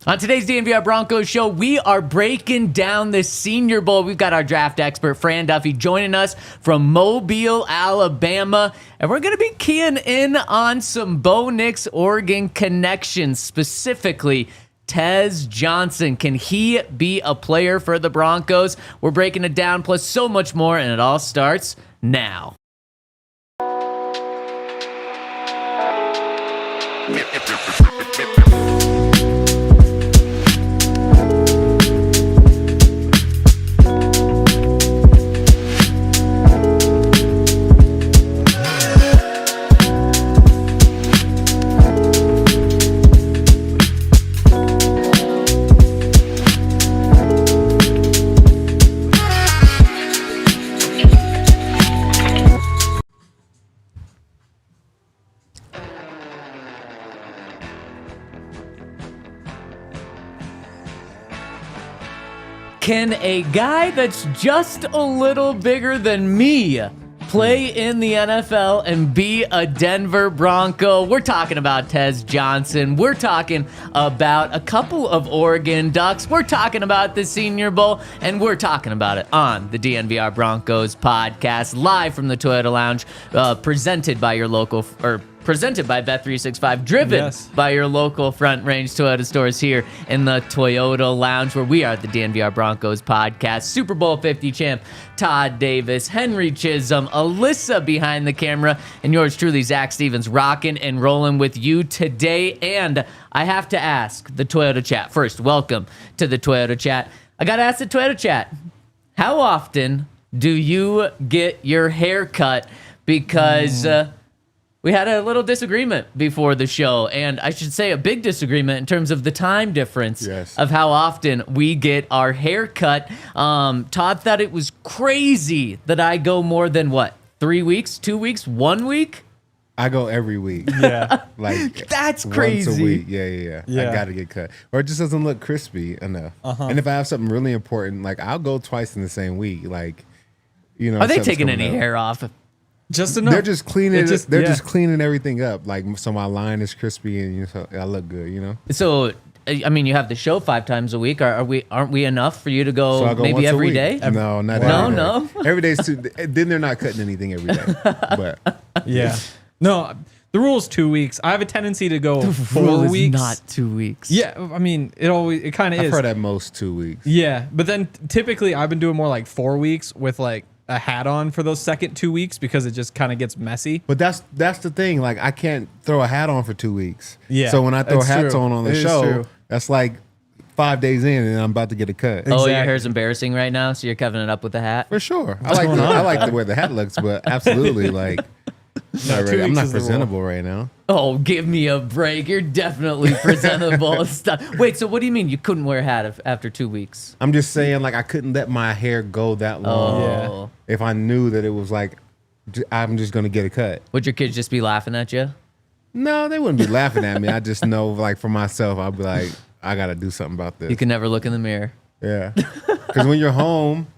On today's DNVR Broncos show, we are breaking down the Senior Bowl. We've got our draft expert, Fran Duffy, joining us from Mobile, Alabama. And we're going to be keying in on some Bo Nix Oregon connections, specifically Tez Johnson. Can he be a player for the Broncos? We're breaking it down, plus so much more, and it all starts now. Can a guy that's just a little bigger than me play in the NFL and be a Denver Bronco? We're talking about Tez Johnson. We're talking about a couple of Oregon Ducks. We're talking about the Senior Bowl, and we're talking about it on the DNVR Broncos podcast, live from the Toyota Lounge, presented by your local, presented by Bet365, driven by your local Front Range Toyota stores here in the Toyota Lounge, where we are at the DNVR Broncos podcast. Super Bowl 50 champ Todd Davis, Henry Chisholm, Alyssa behind the camera, and yours truly, Zach Stevens, rocking and rolling with you today. And I have to ask the Toyota chat first. Welcome to the Toyota chat. I got to ask the Toyota chat, how often do you get your hair cut? Because we had a little disagreement before the show, and I should say a big disagreement in terms of the time difference of how often we get our hair cut. Todd thought it was crazy that I go more than, 3 weeks, 2 weeks, 1 week? I go every week. Yeah. Like that's crazy. Once a week. Yeah. I got to get cut. Or it just doesn't look crispy enough. And if I have something really important, like I'll go twice in the same week. Like, you know. Are they taking any hair off? Just enough. They're just cleaning. They're just cleaning everything up, like so my line is crispy and I look good. You know. So, I mean, you have the show 5 times a week. Aren't we enough for you to go, maybe every day? No, not every day. Every day's too. Then they're not cutting anything every day. But no. The rule is 2 weeks. I have a tendency to go 4 rule weeks. Is not 2 weeks. Yeah, I mean, it kind of is. I've heard at most 2 weeks. Yeah, but then typically I've been doing more like 4 weeks with like a hat on for those second 2 weeks because it just kind of gets messy. But that's the thing. Like I can't throw a hat on for 2 weeks. Yeah. So when I throw hats on the show, true. that's like 5 days in and I'm about to get a cut. Oh, your hair's embarrassing right now, so you're covering it up with the hat? For sure. I like the way the hat looks, but absolutely like I'm not presentable right now. Oh, give me a break. You're definitely presentable. Wait, so what do you mean you couldn't wear a hat after 2 weeks? I'm just saying, like, I couldn't let my hair go that long if I knew that it was like, I'm just going to get a cut. Would your kids just be laughing at you? No, they wouldn't be laughing at me. I just know, like, for myself, I'll be like, I got to do something about this. You can never look in the mirror. Yeah. Because when you're home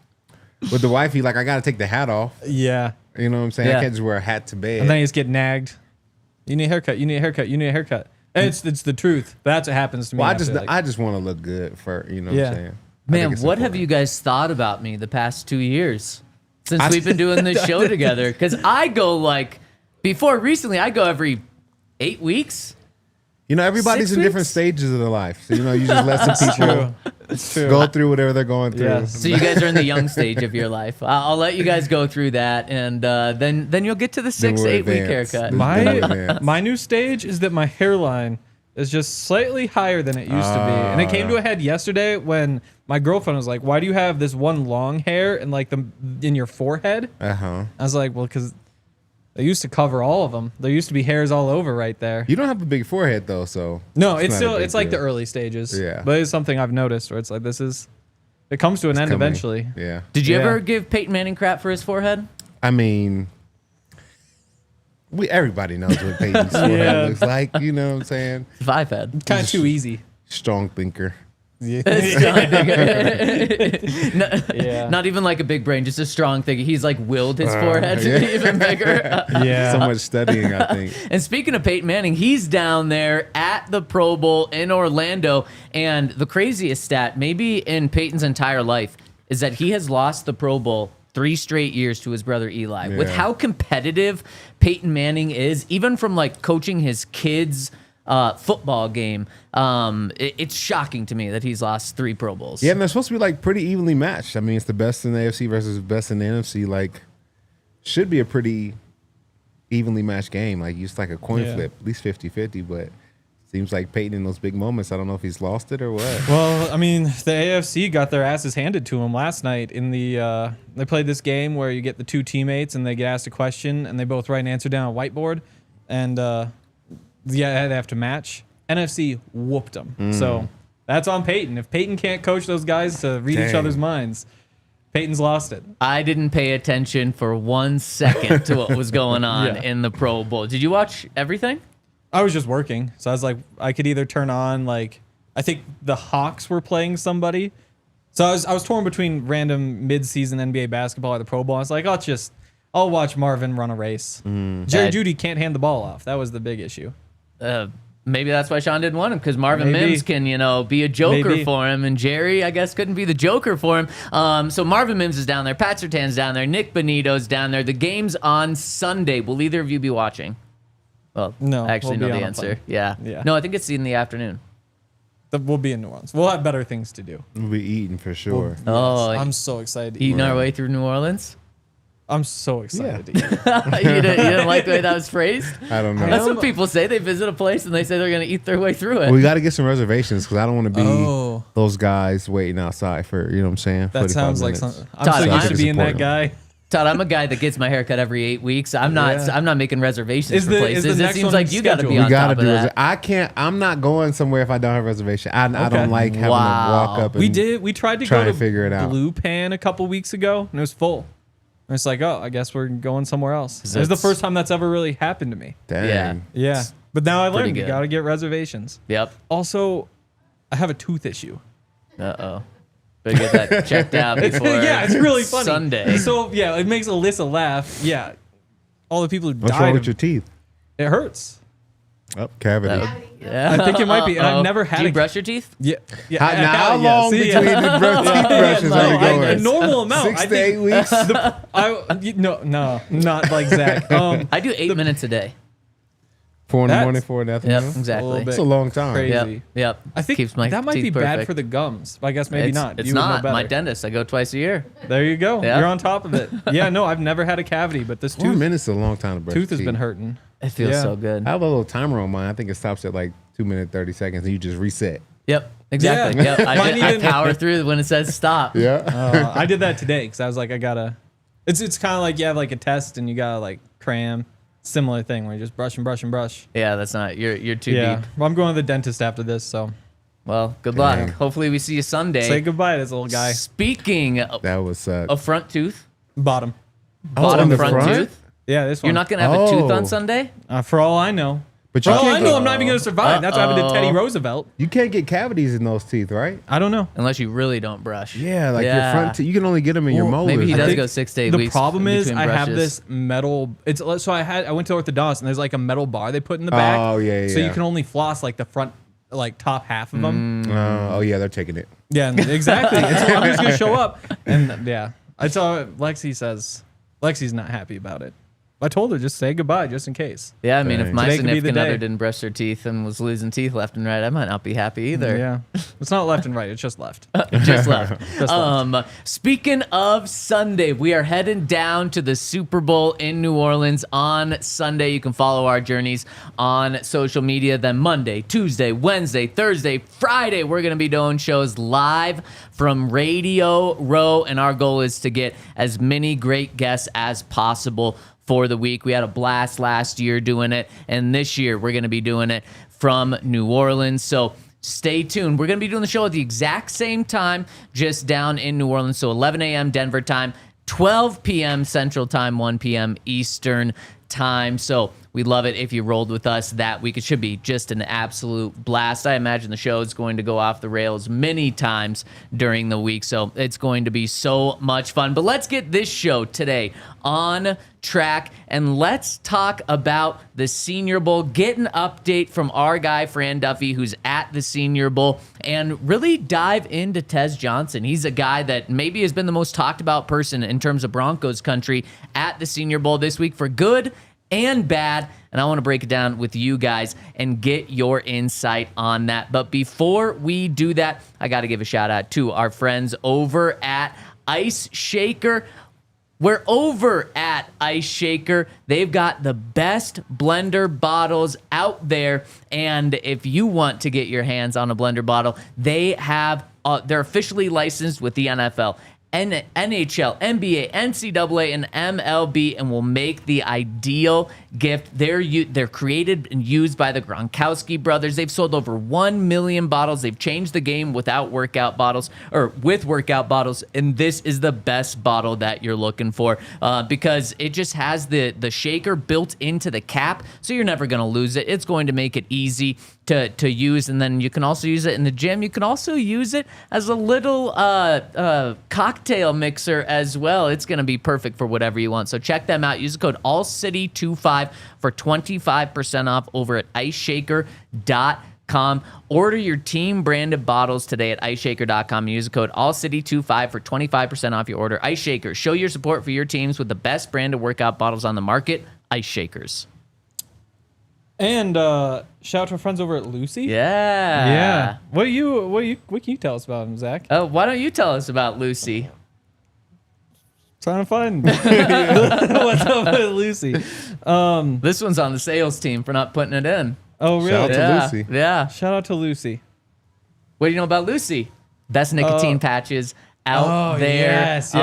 with the wifey, like, I got to take the hat off. Yeah. You know what I'm saying? Yeah. I can't just wear a hat to bed. And then you just get nagged. You need a haircut. You need a haircut. You need a haircut. And it's the truth. That's what happens to me. Well, I just want to look good for, you know what I'm saying? Man, what have you guys thought about me the past 2 years since we've been doing this show together? Because I go recently, I go every 8 weeks. You know, everybody's in different stages of their life. So, you know, you just let some people go through whatever they're going through. Yeah. So you guys are in the young stage of your life. I'll let you guys go through that, and then you'll get to the 6 to 8 week haircut. My new stage is that my hairline is just slightly higher than it used to be. And it came to a head yesterday when my girlfriend was like, why do you have this one long hair and like in your forehead? I was like, well, because they used to cover all of them. There used to be hairs all over right there. You don't have a big forehead though, so no, it's like the early stages. Yeah, but it's something I've noticed where it's like it comes to an end eventually. Yeah. Did you ever give Peyton Manning crap for his forehead? I mean, everybody knows what Peyton's forehead looks like. You know what I'm saying? Five head. Kind of too easy. Strong thinker. Not even like a big brain, just a strong thing. He's like willed his forehead to be even bigger. So much studying, I think. And speaking of Peyton Manning, he's down there at the Pro Bowl in Orlando. And the craziest stat, maybe in Peyton's entire life, is that he has lost the Pro Bowl 3 straight years to his brother Eli. Yeah. With how competitive Peyton Manning is, even from like coaching his kids' football game, it's shocking to me that he's lost 3 Pro Bowls. Yeah, and they're supposed to be like pretty evenly matched. I mean, it's the best in the AFC versus the best in the NFC. Like, should be a pretty evenly matched game. Like, it's like a coin flip, at least 50-50, but seems like Peyton in those big moments, I don't know if he's lost it or what. Well, I mean, the AFC got their asses handed to them last night in the they played this game where you get the 2 teammates and they get asked a question and they both write an answer down on a whiteboard, and they have to match. NFC whooped them. So that's on Peyton. If Peyton can't coach those guys to read each other's minds, Peyton's lost it. I didn't pay attention for 1 second to what was going on in the Pro Bowl. Did you watch everything? I was just working, so I was like, I could either turn on, like, I think the Hawks were playing somebody. So I was torn between random mid-season NBA basketball or the Pro Bowl. I was like, I'll watch Marvin run a race. Jerry Jeudy can't hand the ball off. That was the big issue. Maybe that's why Sean didn't want him, because Marvin Mims can, be a joker for him, and Jerry, I guess, couldn't be the joker for him. So Marvin Mims is down there, Pat Surtain's down there, Nick Benito's down there. The game's on Sunday. Will either of you be watching? Well, no, I actually we'll know be the on a answer. plane. Yeah. No, I think it's in the afternoon. We'll be in New Orleans. We'll have better things to do. We'll be eating for sure. I'm so excited to eat. Eating our way through New Orleans? I'm so excited to eat. you didn't like the way that was phrased? I don't know. That's what people say. They visit a place and they say they're going to eat their way through it. We got to get some reservations because I don't want to be those guys waiting outside for, you know what I'm saying? That sounds like minutes. something. I'm so used to being that guy. Todd, I'm a guy that gets my hair cut every 8 weeks. I'm not making reservations for places. It It seems like you got to be We on gotta top of do that. it. I can't. I'm not going somewhere if I don't have a reservation. I don't like having to walk up. And We tried to try go to and figure it out. Blue Pan a couple weeks ago, and it was full. And it's like, I guess we're going somewhere else. It was the first time that's ever really happened to me. Dang. Yeah. But now I learned you good. got to get reservations. Yep. Also, I have a tooth issue. Uh-oh. Better get that checked out before it's really funny. Sunday. So, it makes Alyssa laugh. Yeah. All the people who What's died. wrong with your teeth? It hurts. Oh, cavity. Yeah. I think it might be. And I've never had Do you brush your teeth? Yeah. How long between the teeth brushes are we going? A normal amount. 6 to 8 weeks? No, not like Zach. I do 8 minutes a day. 4 in the morning, 4 in the afternoon? Yep, exactly. It's a long time. Crazy. Yep. I think Keeps my that might teeth be bad perfect. for the gums. But I guess maybe not. It's You would know not. better. My dentist, I go twice a year. There you go. Yeah. You're on top of it. Yeah, no, I've never had a cavity, but this 2 minutes is a long time to brush tooth your has been teeth. hurting. It feels so good. I have a little timer on mine. I think it stops at like 2 minutes, 30 seconds, and you just reset. Yep. Exactly. Yeah. Yep. I even- power through when it says stop. Yeah. I did that today because I was like, I gotta. It's kind of like you have like a test and you gotta like cram. Similar thing where you just brush and brush and brush. Yeah, that's not. You're too Yeah. deep. Well, I'm going to the dentist after this, so Well, good luck. Damn. Hopefully we see you Sunday. say goodbye to this little guy. Speaking That would suck. of front tooth, Bottom. bottom on the front front? tooth. Yeah, this one. You're not gonna have a tooth Oh. on Sunday. For all I know. But For you all I can't, know, get, I'm not even going to survive. That's what happened to Teddy Roosevelt. you can't get cavities in those teeth, right? I don't know. Unless you really don't brush. Yeah, like your front teeth. You can only get them in your molars. Maybe he I does think go 6 to 8 The weeks. problem is between I have brushes. this metal. So I went to orthodontist and there's like a metal bar they put in the back. Oh, yeah, So yeah. you can only floss like the front, like top half of them. Oh, yeah, they're taking it. Yeah, exactly. I'm just gonna show up and I saw Lexi says Lexi's not happy about it. I told her just say goodbye just in case. Yeah, I mean, if Dang. my Today could be the significant day. other didn't brush their teeth and was losing teeth left and right, I might not be happy either. Yeah, it's not left and right. It's just left. Just left. Just left. Speaking of Sunday, we are heading down to the Super Bowl in New Orleans on Sunday. You can follow our journeys on social media. Then Monday, Tuesday, Wednesday, Thursday, Friday, we're going to be doing shows live from Radio Row, and our goal is to get as many great guests as possible for the week. We had a blast last year doing it, and this year we're going to be doing it from New Orleans. So stay tuned. We're going to be doing the show at the exact same time, just down in New Orleans. So 11 a.m. Denver time, 12 p.m. Central time, 1 p.m. Eastern time. So We'd love it if you rolled with us that week. It should be just an absolute blast. I imagine the show is going to go off the rails many times during the week, so it's going to be so much fun. But let's get this show today on track, and let's talk about the Senior Bowl. Get an update from our guy Fran Duffy, who's at the Senior Bowl, and really dive into Tez Johnson. He's a guy that maybe has been the most talked about person in terms of Broncos country at the Senior Bowl this week, for good and bad, and I want to break it down with you guys and get your insight on that. But before we do that, I got to give a shout out to our friends over at Ice Shaker. We're over at Ice Shaker. They've got the best blender bottles out there, and if you want to get your hands on a blender bottle, they have they're officially licensed with the NFL, NHL, NBA, NCAA, and MLB, and will make the ideal gift. They're created and used by the Gronkowski brothers. They've sold over 1 million bottles. They've changed the game without workout bottles, or with workout bottles, and this is the best bottle that you're looking for because it just has the shaker built into the cap, so you're never going to lose it. It's going to make it easy to use, and then you can also use it in the gym. You can also use it as a little cocktail mixer as well. It's going to be perfect for whatever you want. So check them out. Use the code ALLCITY25 for 25% off over at iceshaker.com. Order your team branded bottles today at iceshaker.com. Use the code ALLCITY25 for 25% off your order. Ice Shaker, show your support for your teams with the best branded workout bottles on the market. Ice Shakers. And shout out to our friends over at Lucy. Yeah. What can you tell us about them, Zach? Why don't you tell us about Lucy? Trying to find what's up with Lucy. This one's on the sales team for not putting it in. Oh, really? Shout out to Yeah. Lucy. Yeah. Shout out to Lucy. What do you know about Lucy? Best nicotine patches out there. Yes.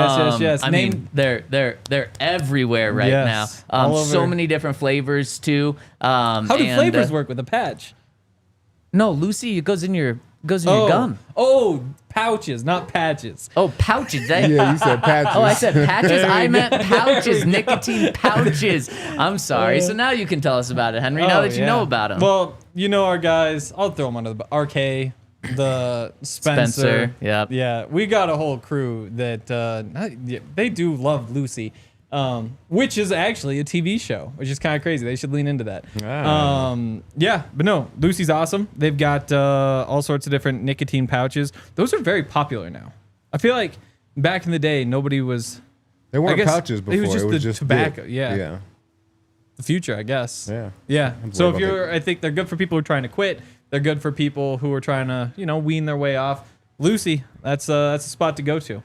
I mean, they're everywhere right Yes. now. All So over. many different flavors too. How do flavors work with a patch? No, Lucy, it goes in your gum. Oh, pouches, not patches. Oh, pouches. Yeah, you said patches. Oh, I said patches. I meant pouches, nicotine pouches. I'm sorry. So now you can tell us about it, Henry. Now that you know about them. Well, you know our guys. I'll throw them under the RK, the Spencer. Yep. Yeah, we got a whole crew that they do love Lucy, which is actually a TV show, which is kind of crazy. They should lean into that. Ah. Yeah, but no, Lucy's awesome. They've got all sorts of different nicotine pouches. Those are very popular now. I feel like back in the day, nobody was. They weren't I guess pouches before. It was just the tobacco. dip. Yeah. Yeah. The future, I guess. Yeah. Yeah. I'm So worried if about you're, I think they're good for people who are trying to quit. They're good for people who are trying to, wean their way off. Lucy, that's a spot to go to.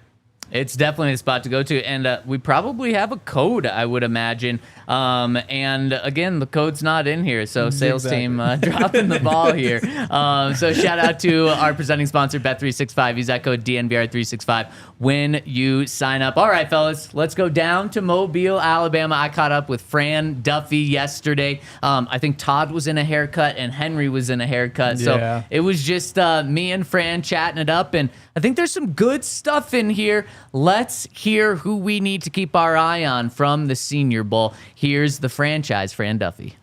It's definitely a spot to go to, and we probably have a code, I would imagine. And again, the code's not in here, so sales team dropping the ball here. So shout out to our presenting sponsor, Bet365. Use that code DNVR365 when you sign up. All right, fellas, let's go down to Mobile, Alabama. I caught up with Fran Duffy yesterday. I think Todd was in a haircut and Henry was in a haircut. Yeah. So it was just me and Fran chatting it up, and I think there's some good stuff in here. Let's hear who we need to keep our eye on from the Senior Bowl. Here's the franchise, Fran Duffy.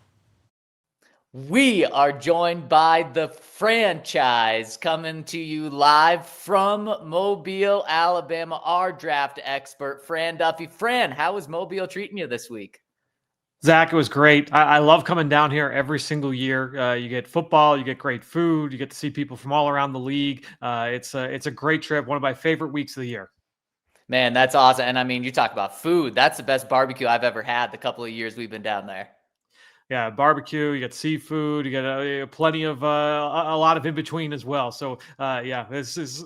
We are joined by the franchise coming to you live from Mobile, Alabama, our draft expert, Fran Duffy. Fran, how is Mobile treating you this week? Zach, it was great. I love coming down here every single year. You get football, you get great food, you get to see people from all around the league. It's a great trip. One of my favorite weeks of the year. Man, that's awesome. And I mean, you talk about food. That's the best barbecue I've ever had the couple of years we've been down there. Yeah, barbecue, you get seafood, you get plenty of a lot of in between as well. So yeah,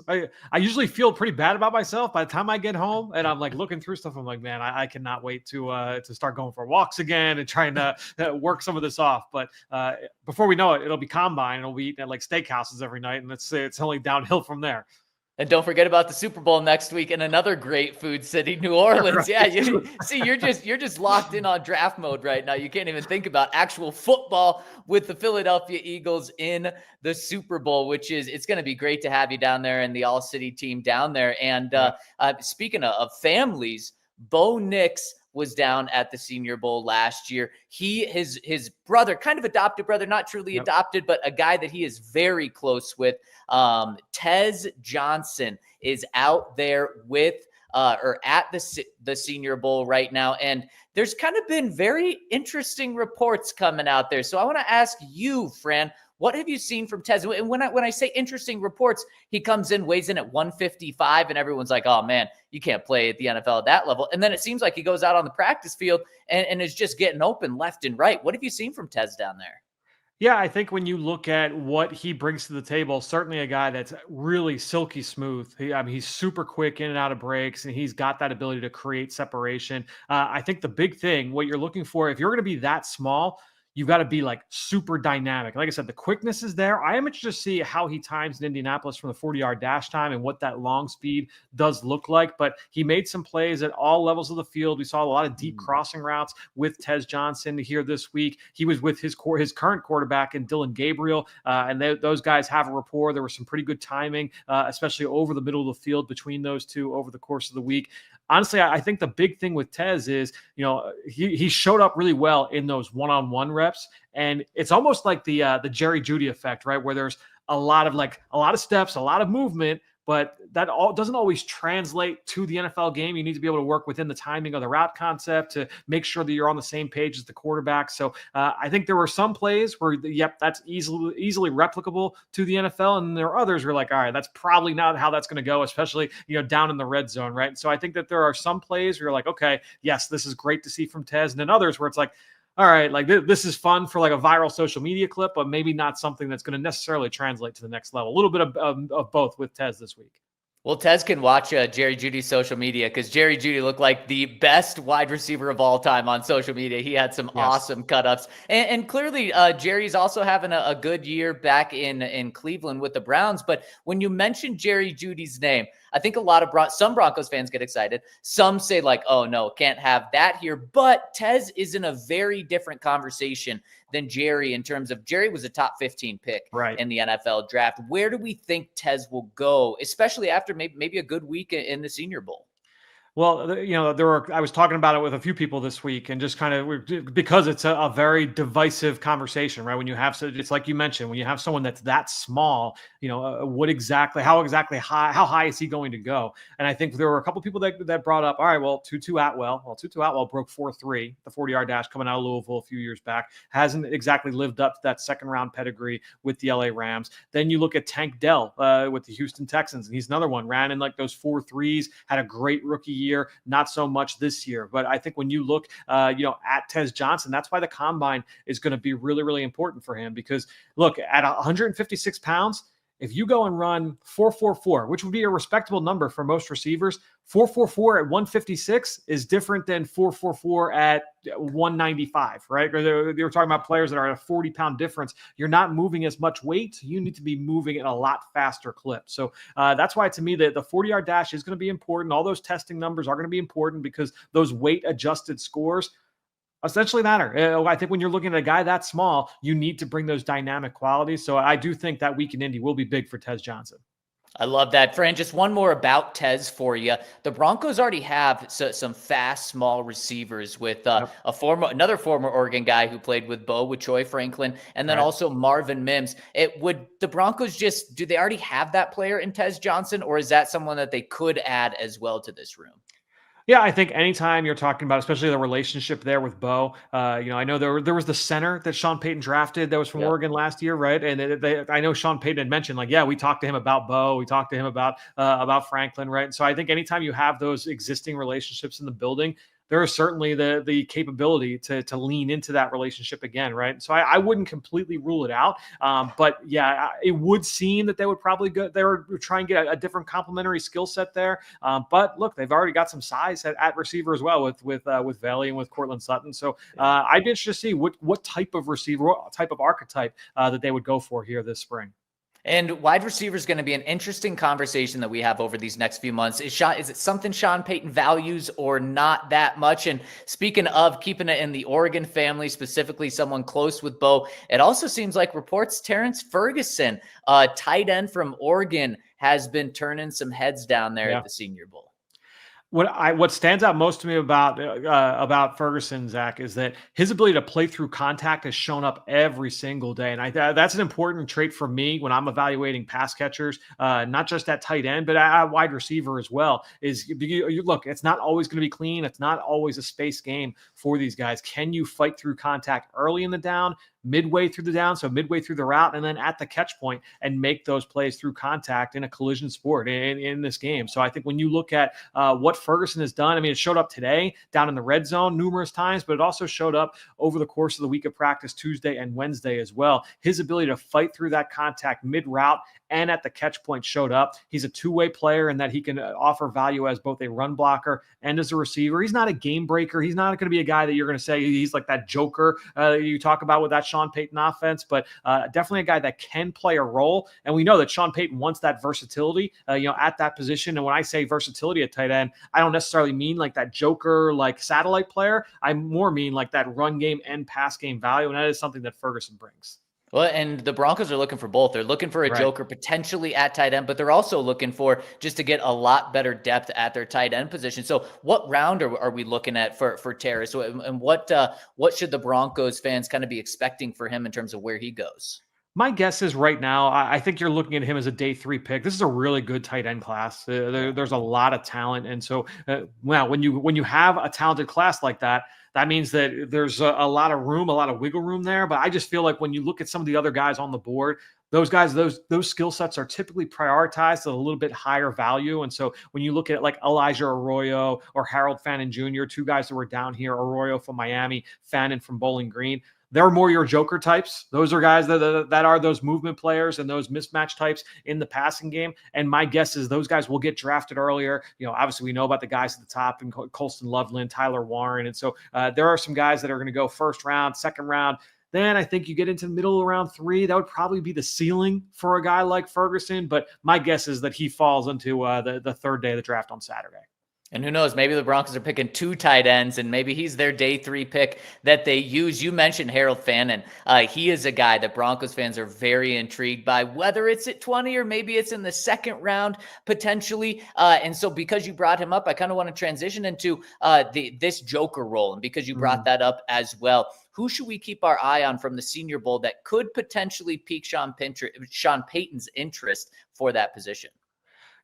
I usually feel pretty bad about myself by the time I get home and I'm like looking through stuff. I'm like, man, I cannot wait to start going for walks again and trying to work some of this off. But before we know it, it'll be combine and we'll be eating at like steakhouses every night, and it's only downhill from there. And don't forget about the Super Bowl next week in another great food city, New Orleans. Right. Yeah, you're just locked in on draft mode right now. You can't even think about actual football with the Philadelphia Eagles in the Super Bowl, it's going to be great to have you down there and the All City team down there. And speaking of families, Bo Nix was down at the Senior Bowl last year. His brother, kind of adopted brother, not truly adopted, but a guy that he is very close with, Tez Johnson, is out there with or at the Senior Bowl right now. And there's kind of been very interesting reports coming out there. So I want to ask you, Fran, what have you seen from Tez? And when I say interesting reports, he comes in, weighs in at 155, and everyone's like, oh, man, you can't play at the NFL at that level. And then it seems like he goes out on the practice field and is just getting open left and right. What have you seen from Tez down there? Yeah, I think when you look at what he brings to the table, certainly a guy that's really silky smooth. He's super quick in and out of breaks, and he's got that ability to create separation. I think the big thing, what you're looking for, if you're going to be that small, you've got to be like super dynamic. Like I said, the quickness is there. I am interested to see how he times in Indianapolis from the 40-yard dash time and what that long speed does look like. But he made some plays at all levels of the field. We saw a lot of deep crossing routes with Tez Johnson here this week. He was with his current quarterback in Dylan Gabriel, and those guys have a rapport. There was some pretty good timing, especially over the middle of the field between those two over the course of the week. Honestly, I think the big thing with Tez is, he showed up really well in those one-on-one reps, and it's almost like the Jerry Jeudy effect, right? Where there's a lot of steps, a lot of movement, but that all doesn't always translate to the NFL game. You need to be able to work within the timing of the route concept to make sure that you're on the same page as the quarterback. So I think there were some plays where, that's easily replicable to the NFL. And there are others where like, all right, that's probably not how that's going to go, especially, down in the red zone. Right. And so I think that there are some plays where you're like, okay, yes, this is great to see from Tez. And then others where it's like, all right, like this is fun for like a viral social media clip, but maybe not something that's going to necessarily translate to the next level. A little bit of both with Tez this week. Well, Tez can watch Jerry Jeudy's social media because Jerry Jeudy looked like the best wide receiver of all time on social media. He had some awesome cut-ups. And clearly, Jerry's also having a good year back in Cleveland with the Browns. But when you mention Jerry Jeudy's name, I think some Broncos fans get excited. Some say like, oh, no, can't have that here. But Tez is in a very different conversation than Jerry in terms of Jerry was a top 15 pick in the NFL draft. Where do we think Tez will go, especially after maybe a good week in the Senior Bowl? Well, I was talking about it with a few people this week, and just kind of because it's a very divisive conversation, right? When you have, it's like you mentioned, when you have someone that's that small, how high is he going to go? And I think there were a couple people that brought up, all right, well, Tutu Atwell broke 4.3, the 40-yard dash coming out of Louisville a few years back, hasn't exactly lived up to that second round pedigree with the LA Rams. Then you look at Tank Dell with the Houston Texans, and he's another one, ran in like those 4.3s, had a great rookie year, not so much this year. But I think when you look, at Tez Johnson, that's why the combine is going to be really, really important for him. Because look, at 156 pounds, if you go and run 4.44, which would be a respectable number for most receivers, 4.44 at 156 is different than 4.44 at 195, right? They were talking about players that are at a 40-pound difference. You're not moving as much weight. You need to be moving at a lot faster clip. So that's why, to me, the 40-yard dash is going to be important. All those testing numbers are going to be important because those weight-adjusted scores essentially matter. I think when you're looking at a guy that small, you need to bring those dynamic qualities. So I do think that week in Indy will be big for Tez Johnson. I love that. Fran, just one more about Tez for you. The Broncos already have some fast, small receivers with another former Oregon guy who played with Troy Franklin, and then also Marvin Mims. Would the Broncos do they already have that player in Tez Johnson, or is that someone that they could add as well to this room? Yeah, I think anytime you're talking about, especially the relationship there with Bo, I know there was the center that Sean Payton drafted that was from Oregon last year, right? And I know Sean Payton had mentioned, like, we talked to him about Bo, we talked to him about Franklin, right? And so I think anytime you have those existing relationships in the building, there is certainly the capability to lean into that relationship again, right? So I wouldn't completely rule it out, but it would seem that they would probably they were trying to get a different complementary skill set there. But look, they've already got some size at receiver as well with Valley and with Courtland Sutton. So I'd be interested to see what type of receiver, what type of archetype that they would go for here this spring. And wide receiver is going to be an interesting conversation that we have over these next few months. Is it something Sean Payton values or not that much? And speaking of keeping it in the Oregon family, specifically someone close with Bo, it also seems like reports Terrence Ferguson, tight end from Oregon, has been turning some heads down there at the Senior Bowl. What stands out most to me about Ferguson, Zach, is that his ability to play through contact has shown up every single day, and that's an important trait for me when I'm evaluating pass catchers, not just at tight end, but at wide receiver as well. Is you look, it's not always going to be clean, it's not always a space game for these guys. Can you fight through contact early in the down, midway through the down, so midway through the route, and then at the catch point, and make those plays through contact in a collision sport in this game? So I think when you look at what Ferguson has done, I mean, it showed up today down in the red zone numerous times, but it also showed up over the course of the week of practice Tuesday and Wednesday as well. His ability to fight through that contact mid-route and at the catch point showed up. He's a two-way player in that he can offer value as both a run blocker and as a receiver. He's not a game breaker. He's not going to be a guy that you're going to say he's like that joker you talk about with that Sean Payton offense, but definitely a guy that can play a role. And we know that Sean Payton wants that versatility, at that position. And when I say versatility at tight end, I don't necessarily mean like that joker, like satellite player. I more mean like that run game and pass game value. And that is something that Ferguson brings. Well, and the Broncos are looking for both. They're looking for a joker potentially at tight end, but they're also looking for just to get a lot better depth at their tight end position. So what round are we looking at for Terrace? And what should the Broncos fans kind of be expecting for him in terms of where he goes? My guess is right now, I think you're looking at him as a day 3 pick. This is a really good tight end class. There's a lot of talent. And so, when you have a talented class like that, that means that there's a lot of room, a lot of wiggle room there. But I just feel like when you look at some of the other guys on the board, those guys, those skill sets are typically prioritized at a little bit higher value. And so when you look at like Elijah Arroyo or Harold Fannin Jr., two guys that were down here, Arroyo from Miami, Fannin from Bowling Green, they're more your joker types. Those are guys that are those movement players and those mismatch types in the passing game. And my guess is those guys will get drafted earlier. Obviously we know about the guys at the top and Colston Loveland, Tyler Warren. And so there are some guys that are going to go first round, second round. Then I think you get into the middle of round 3. That would probably be the ceiling for a guy like Ferguson. But my guess is that he falls into the third day of the draft on Saturday. And who knows, maybe the Broncos are picking 2 tight ends, and maybe he's their day 3 pick that they use. You mentioned Harold Fannin. He is a guy that Broncos fans are very intrigued by, whether it's at 20 or maybe it's in the second round potentially. And so because you brought him up, I kind of want to transition into this joker role. And because you brought that up as well, who should we keep our eye on from the Senior Bowl that could potentially pique Sean Payton's interest for that position?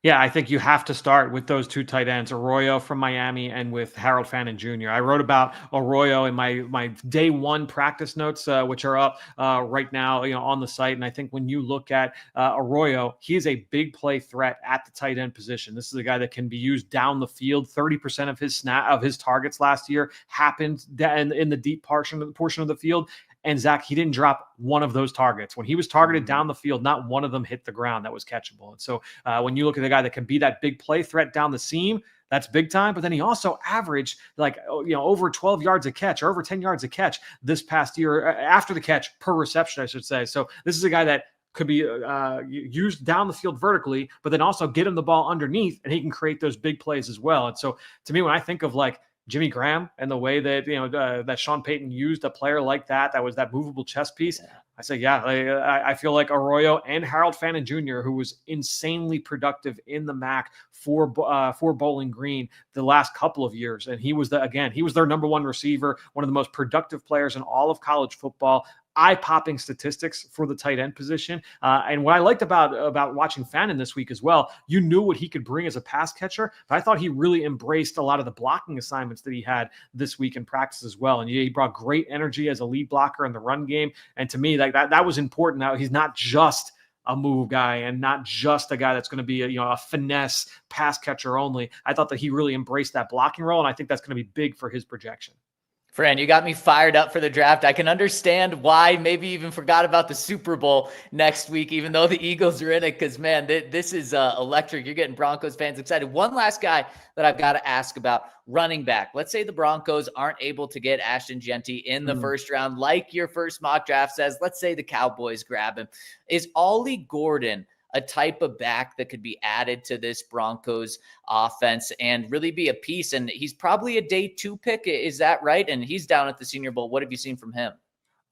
Yeah, I think you have to start with those 2 tight ends, Arroyo from Miami and with Harold Fannin Jr. I wrote about Arroyo in my day 1 practice notes, which are up right now, on the site. And I think when you look at Arroyo, he is a big play threat at the tight end position. This is a guy that can be used down the field. 30% of his targets last year happened in the deep portion of the field. And Zach, he didn't drop one of those targets. When he was targeted down the field, not one of them hit the ground that was catchable. And so when you look at the guy that can be that big play threat down the seam, that's big time. But then he also averaged over 12 yards a catch or over 10 yards a catch this past year after the catch per reception, I should say. So this is a guy that could be used down the field vertically, but then also get him the ball underneath and he can create those big plays as well. And so to me, when I think of like Jimmy Graham and the way that that Sean Payton used a player like that was that movable chess piece. I say, I feel like Arroyo and Harold Fannin Jr., who was insanely productive in the MAC for Bowling Green the last couple of years, and he was their number 1 receiver, one of the most productive players in all of college football. Eye-popping statistics for the tight end position. And what I liked about watching Fannin this week as well, you knew what he could bring as a pass catcher, but I thought he really embraced a lot of the blocking assignments that he had this week in practice as well. And he brought great energy as a lead blocker in the run game. And to me, like that was important. Now he's not just a move guy and not just a guy that's going to be a finesse pass catcher only. I thought that he really embraced that blocking role, and I think that's going to be big for his projection. Fran, you got me fired up for the draft. I can understand why maybe even forgot about the Super Bowl next week, even though the Eagles are in it, because, man, this is electric. You're getting Broncos fans excited. One last guy that I've got to ask about, running back. Let's say the Broncos aren't able to get Ashton Jeanty in the first round, like your first mock draft says. Let's say the Cowboys grab him. Is Ollie Gordon a type of back that could be added to this Broncos offense and really be a piece? And he's probably a day 2 pick. Is that right? And he's down at the Senior Bowl. What have you seen from him?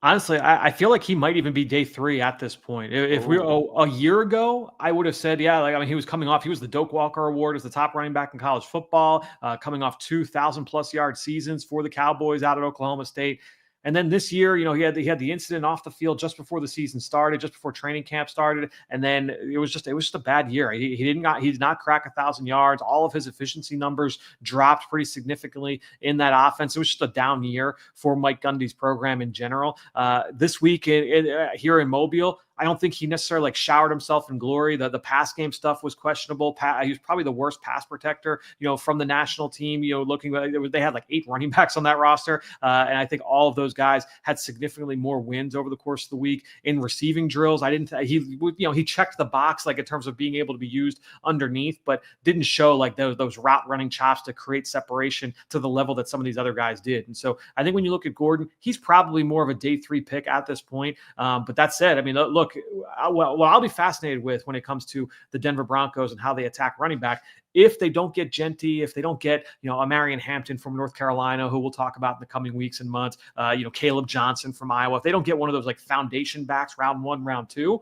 Honestly, I feel like he might even be day 3 at this point. If we a year ago, I would have said, yeah, like, I mean, he was coming off. He was the Doak Walker Award as the top running back in college football, coming off 2,000+ yard seasons for the Cowboys out at Oklahoma State. And then this year, he had the incident off the field just before the season started, just before training camp started, and then it was just a bad year. He did not crack 1,000 yards. All of his efficiency numbers dropped pretty significantly in that offense. It was just a down year for Mike Gundy's program in general. This week here in Mobile, I don't think he necessarily showered himself in glory. The pass game stuff was questionable. He was probably the worst pass protector, from the national team. They had 8 running backs on that roster, and I think all of those guys had significantly more wins over the course of the week in receiving drills. He checked the box in terms of being able to be used underneath, but didn't show those route running chops to create separation to the level that some of these other guys did. And so I think when you look at Gordon, he's probably more of a day 3 pick at this point. But that said, I mean, look. What I'll be fascinated with when it comes to the Denver Broncos and how they attack running back, if they don't get Genty, if they don't get, a Marion Hampton from North Carolina, who we'll talk about in the coming weeks and months, Caleb Johnson from Iowa, if they don't get one of those foundation backs round 1, round 2,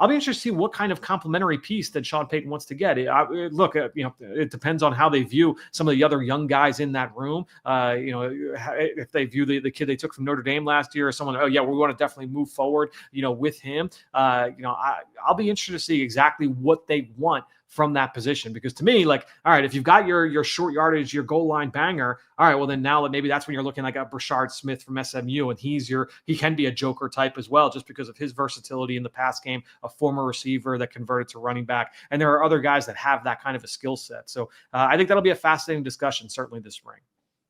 I'll be interested to see what kind of complementary piece that Sean Payton wants to get. It depends on how they view some of the other young guys in that room. If they view the kid they took from Notre Dame last year as someone, we want to definitely move forward, with him. I'll be interested to see exactly what they want from that position, because to me, all right, if you've got your short yardage, your goal line banger, all right, well then now maybe that's when you're looking like a Brashard Smith from SMU, and he can be a joker type as well, just because of his versatility in the pass game, a former receiver that converted to running back, and there are other guys that have that kind of a skill set. So I think that'll be a fascinating discussion, certainly this spring.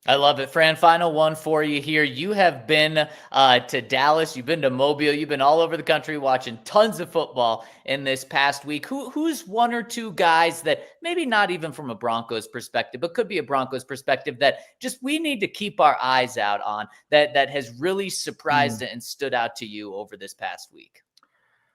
I love it. Fran, final one for you here. You have been to Dallas. You've been to Mobile. You've been all over the country watching tons of football in this past week. Who's one or two guys that maybe not even from a Broncos perspective, but could be a Broncos perspective that just we need to keep our eyes out on that has really surprised and stood out to you over this past week?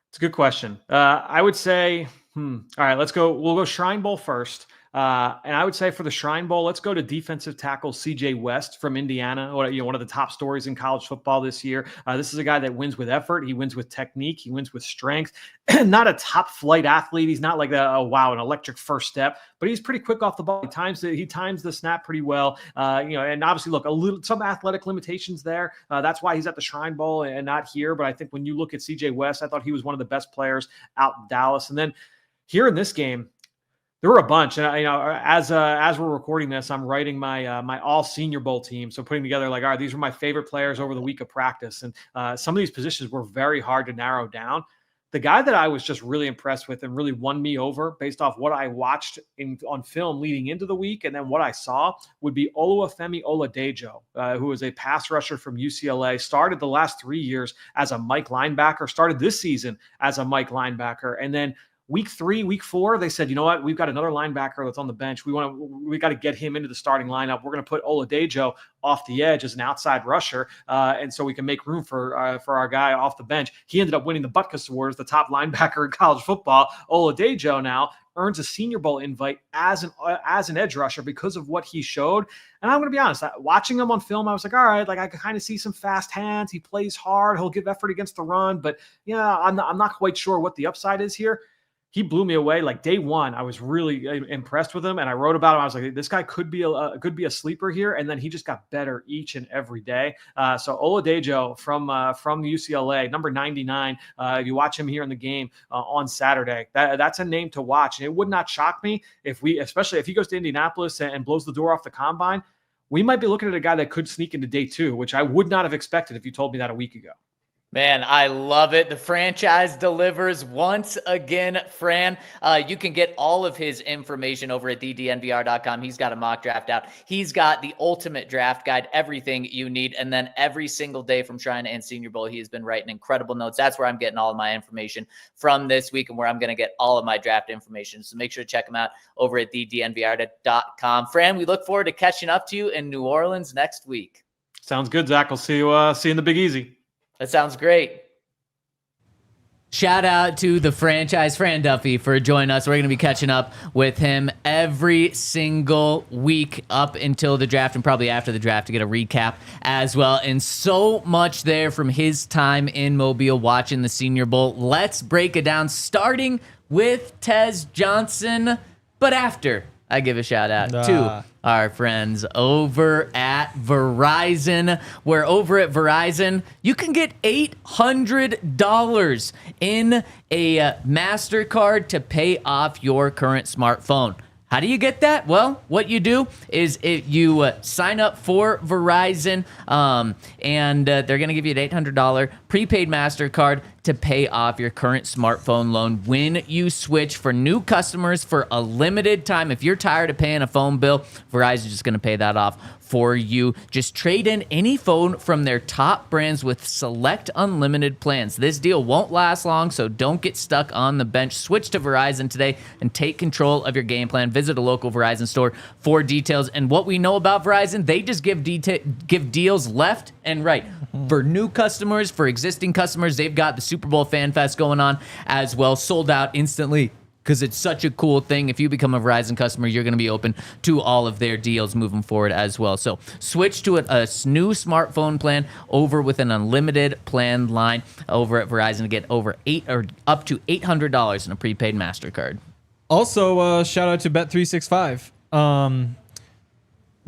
It's a good question. I would say, all right, let's go. We'll go Shrine Bowl first. And I would say for the Shrine Bowl, let's go to defensive tackle CJ West from Indiana, one of the top stories in college football this year. This is a guy that wins with effort. He wins with technique. He wins with strength. Not a top flight athlete. He's not like an electric first step, but he's pretty quick off the ball. He times the snap pretty well. And obviously, look, some athletic limitations there. That's why he's at the Shrine Bowl and not here. But I think when you look at CJ West, I thought he was one of the best players out in Dallas. And then here in this game, there were a bunch, and as we're recording this, I'm writing my all Senior Bowl team. So putting together all right, these were my favorite players over the week of practice, and some of these positions were very hard to narrow down. The guy that I was just really impressed with and really won me over based off what I watched on film leading into the week and then what I saw would be Oluwafemi Oladejo, who is a pass rusher from UCLA, started the last 3 years as a Mike linebacker, started this season as a Mike linebacker, and then week 3, week 4, they said, you know what? We've got another linebacker that's on the bench. We got to get him into the starting lineup. We're going to put Oladejo off the edge as an outside rusher, and so we can make room for our guy off the bench. He ended up winning the Butkus Award as the top linebacker in college football. Oladejo now earns a Senior Bowl invite as an edge rusher because of what he showed. And I'm going to be honest, watching him on film, I was like, all right, I can kind of see some fast hands. He plays hard. He'll give effort against the run, but I'm not quite sure what the upside is here. He blew me away. Day one, I was really impressed with him, and I wrote about him. I was like, this guy could be a sleeper here, and then he just got better each and every day. So Oladejo from UCLA, number 99. You watch him here in the game on Saturday. That's a name to watch, and it would not shock me especially if he goes to Indianapolis and blows the door off the combine. We might be looking at a guy that could sneak into day 2, which I would not have expected if you told me that a week ago. Man, I love it. The franchise delivers once again. Fran, you can get all of his information over at DNVR.com. He's got a mock draft out. He's got the ultimate draft guide, everything you need. And then every single day from Shrine and Senior Bowl, he has been writing incredible notes. That's where I'm getting all of my information from this week and where I'm going to get all of my draft information. So make sure to check him out over at DNVR.com. Fran, we look forward to catching up to you in New Orleans next week. Sounds good, Zach. I'll see you in the Big Easy. That sounds great. Shout out to the franchise, Fran Duffy, for joining us. We're going to be catching up with him every single week up until the draft and probably after the draft to get a recap as well. And so much there from his time in Mobile watching the Senior Bowl. Let's break it down, starting with Tez Johnson, but after I give a shout out to our friends over at Verizon, where over at Verizon, you can get $800 in a MasterCard to pay off your current smartphone. How do you get that? Well, what you do is you sign up for Verizon, and they're going to give you an $800 prepaid MasterCard to pay off your current smartphone loan when you switch. For new customers for a limited time. If you're tired of paying a phone bill, Verizon is just going to pay that off for you. Just trade in any phone from their top brands with select unlimited plans. This deal won't last long, so don't get stuck on the bench. Switch to Verizon today and take control of your game plan. Visit a local Verizon store for details. And what we know about Verizon, they just give deals left and right. For new customers, for existing customers, they've got the Super Bowl Fan Fest going on as well, sold out instantly. Because it's such a cool thing. If you become a Verizon customer, you're going to be open to all of their deals moving forward as well. So switch to a new smartphone plan over with an unlimited plan line over at Verizon to get up to $800 in a prepaid MasterCard. Also, shout out to Bet365.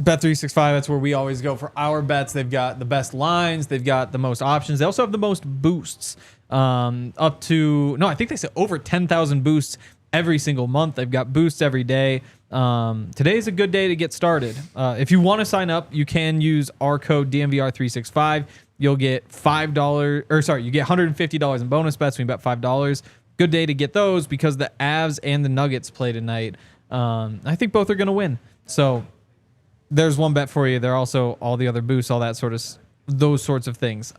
Bet365, that's where we always go for our bets. They've got the best lines. They've got the most options. They also have the most boosts. I think they said over 10,000 boosts every single month. They've got boosts every day. Today is a good day to get started. If you want to sign up, you can use our code DNVR365. You'll get you get $150 in bonus bets when you bet $5. Good day to get those because the Avs and the Nuggets play tonight. I think both are going to win. So there's one bet for you. There are also all the other boosts, all that sort of those sorts of things.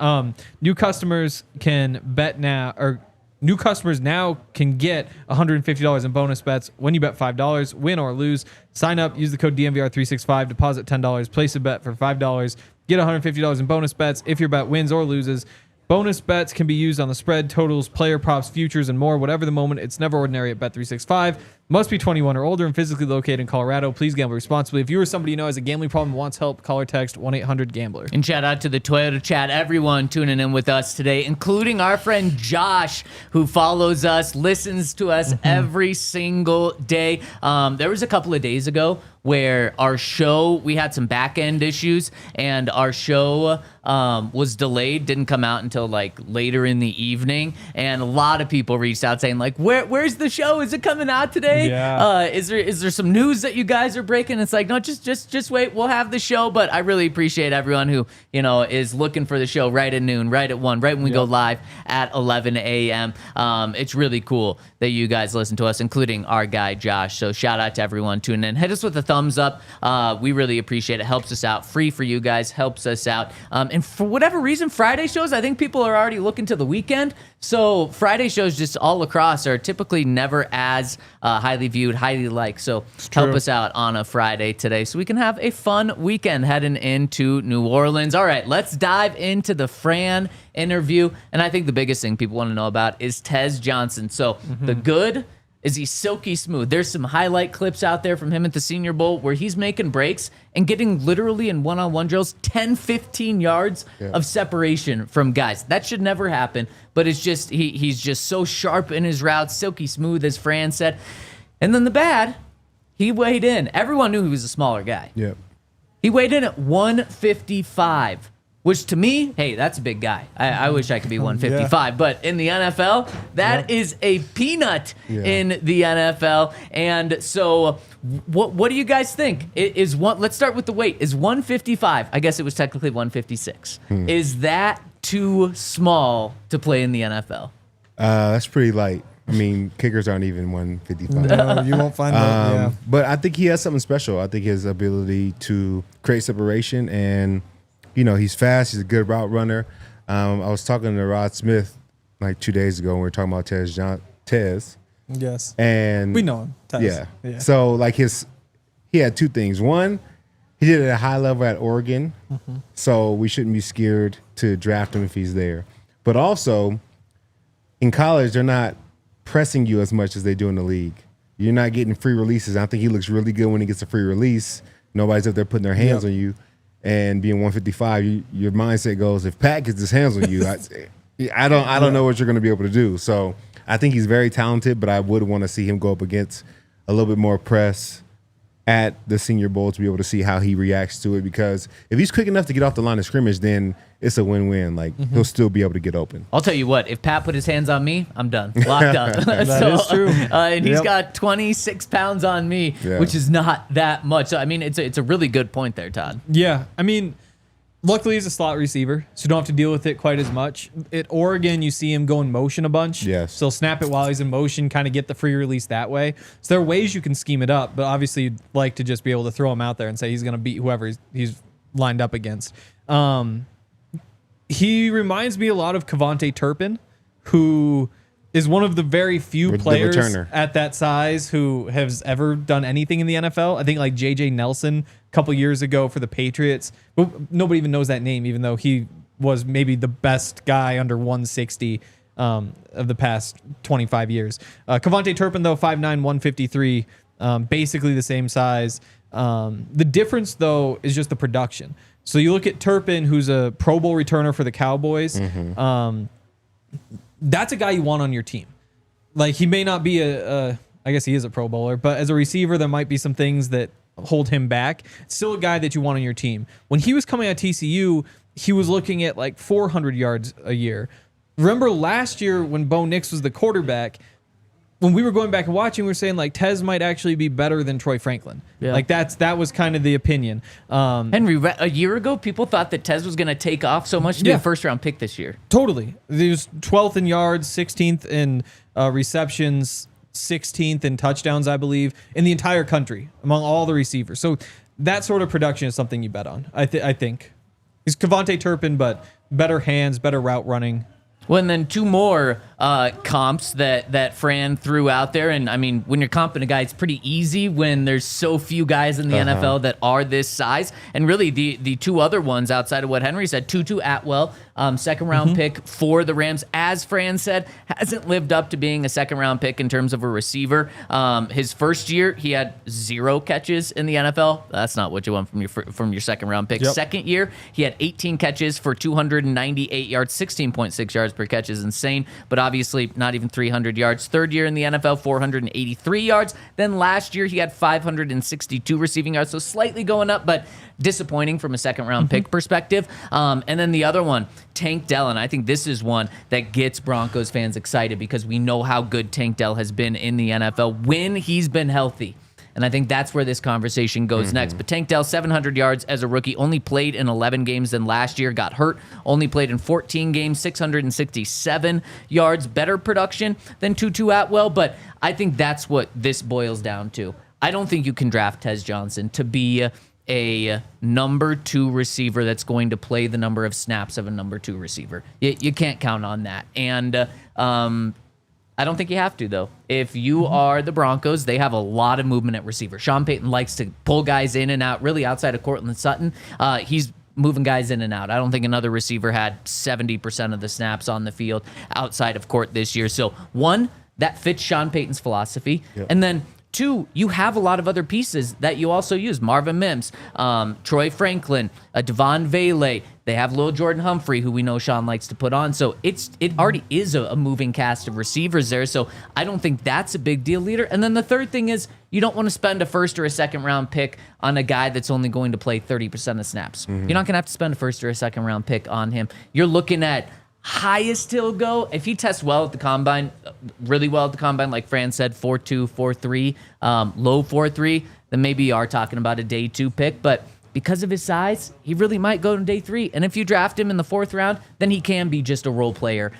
New customers can bet now, or new customers now can get $150 in bonus bets when you bet $5, win or lose. Sign up, use the code DNVR365, deposit $10, place a bet for $5, get $150 in bonus bets if your bet wins or loses. Bonus bets can be used on the spread, totals, player props, futures, and more. Whatever the moment, it's never ordinary at Bet365. Must be 21 or older and physically located in Colorado. Please gamble responsibly. If you or somebody you know has a gambling problem and wants help, call or text 1-800-GAMBLER. And shout out to the Toyota chat, everyone tuning in with us today, including our friend Josh, who follows us, listens to us every single day. There was a couple of days ago where our show, we had some back-end issues, and our show was delayed, didn't come out until like later in the evening, and a lot of people reached out saying like, where's the show? Is it coming out today? Yeah. Is there some news that you guys are breaking? It's like, no, just wait, we'll have the show. But I really appreciate everyone who, is looking for the show right at noon, right at 1, right when we go live at 11 a.m. It's really cool that you guys listen to us, including our guy Josh. So shout out to everyone tuning in. Hit us with a thumbs up. We really appreciate it. Helps us out. Free for you guys. Helps us out. And for whatever reason, Friday shows, I think people are already looking to the weekend. So Friday shows just all across are typically never as highly viewed, highly liked. So help us out on a Friday today so we can have a fun weekend heading into New Orleans. All right, let's dive into the Fran interview. And I think the biggest thing people want to know about is Tez Johnson. So the good is he's silky smooth. There's some highlight clips out there from him at the Senior Bowl where he's making breaks and getting literally in one-on-one drills 10, 15 yards of separation from guys. That should never happen, but it's just he's just so sharp in his routes, silky smooth, as Fran said. And then the bad, he weighed in. Everyone knew he was a smaller guy. Yep. He weighed in at 155. Which to me, hey, that's a big guy. I wish I could be 155, but in the NFL, that is a peanut in the NFL. And so, what do you guys think? Let's start with the weight. Is 155? I guess it was technically 156. Is that too small to play in the NFL? That's pretty light. I mean, kickers aren't even 155. No, you won't find that. But I think he has something special. I think his ability to create separation and he's fast. He's a good route runner. I was talking to Rod Smith like 2 days ago when we were talking about Tez. Yes. And we know him. Tez. Yeah. So like he had two things. One, he did it at a high level at Oregon. So we shouldn't be scared to draft him if he's there. But also, in college, they're not pressing you as much as they do in the league. You're not getting free releases. I think he looks really good when he gets a free release. Nobody's up there putting their hands on you. And being 155, your mindset goes, if Pat gets his hands on you, I don't know what you're going to be able to do. So I think he's very talented, but I would want to see him go up against a little bit more press at the Senior Bowl to be able to see how he reacts to it. Because if he's quick enough to get off the line of scrimmage, then it's a win-win. Like, he'll still be able to get open. I'll tell you what, if Pat put his hands on me, I'm done. Locked up. That is true. And he's got 26 pounds on me, which is not that much. So, I mean, it's a really good point there, Todd. Yeah. I mean, luckily he's a slot receiver, so you don't have to deal with it quite as much. At Oregon, you see him go in motion a bunch. Yes. So he'll snap it while he's in motion, kind of get the free release that way. So there are ways you can scheme it up, but obviously you'd like to just be able to throw him out there and say he's going to beat whoever he's lined up against. He reminds me a lot of Kevontae Turpin, who is one of the very few players at that size who has ever done anything in the NFL. I think like J.J. Nelson a couple years ago for the Patriots. But nobody even knows that name, even though he was maybe the best guy under 160 of the past 25 years. Kevontae Turpin, though, 5'9", 153, basically the same size. The difference, though, is just the production. So you look at Turpin, who's a Pro Bowl returner for the Cowboys. That's a guy you want on your team. Like, he may not be I guess he is a Pro Bowler, but as a receiver, there might be some things that hold him back. Still a guy that you want on your team. When he was coming out of TCU, he was looking at like 400 yards a year. Remember last year when Bo Nix was the quarterback, when we were going back and watching, we were saying like Tez might actually be better than Troy Franklin. Yeah. Like that was kind of the opinion. Henry, a year ago, people thought that Tez was going to take off so much to be a first-round pick this year. Totally. He was 12th in yards, 16th in receptions, 16th in touchdowns, I believe, in the entire country among all the receivers. So that sort of production is something you bet on, I think. He's Kevontae Turpin, but better hands, better route running. Well, and then two more comps that Fran threw out there. And, I mean, when you're comping a guy, it's pretty easy when there's so few guys in the NFL that are this size. And really, the two other ones outside of what Henry said, Tutu Atwell, second-round pick for the Rams, as Fran said, hasn't lived up to being a second-round pick in terms of a receiver. His first year, he had 0 catches in the NFL. That's not what you want from your second-round pick. Second year, he had 18 catches for 298 yards, 16.6 yards per catch is insane, but obviously not even 300 yards. Third year in the NFL, 483 yards. Then last year, he had 562 receiving yards, so slightly going up, but disappointing from a second-round pick perspective. And then the other one, Tank Dell, and I think this is one that gets Broncos fans excited because we know how good Tank Dell has been in the NFL when he's been healthy. And I think that's where this conversation goes next. But Tank Dell, 700 yards as a rookie, only played in 11 games than last year, got hurt, only played in 14 games, 667 yards, better production than Tutu Atwell. But I think that's what this boils down to. I don't think you can draft Tez Johnson to be a number 2 receiver that's going to play the number of snaps of a number 2 receiver. You can't count on that. And I don't think you have to, though. If you are the Broncos, they have a lot of movement at receiver. Sean Payton likes to pull guys in and out, really outside of Courtland Sutton. He's moving guys in and out. I don't think another receiver had 70% of the snaps on the field outside of Court this year. So, one, that fits Sean Payton's philosophy. And then, 2, you have a lot of other pieces that you also use. Marvin Mims, Troy Franklin, Devon Vele. They have Lil Jordan Humphrey, who we know Sean likes to put on. So it already is a moving cast of receivers there. So I don't think that's a big deal leader. And then the third thing is you don't want to spend a first or a second round pick on a guy that's only going to play 30% of snaps. You're not going to have to spend a first or a second round pick on him. You're looking at highest he'll go, if he tests well at the combine, really well at the combine, like Fran said, 4.2, 4.3, low 4.3, then maybe you are talking about a day 2 pick. But because of his size, he really might go to day 3. And if you draft him in the 4th round, then he can be just a role player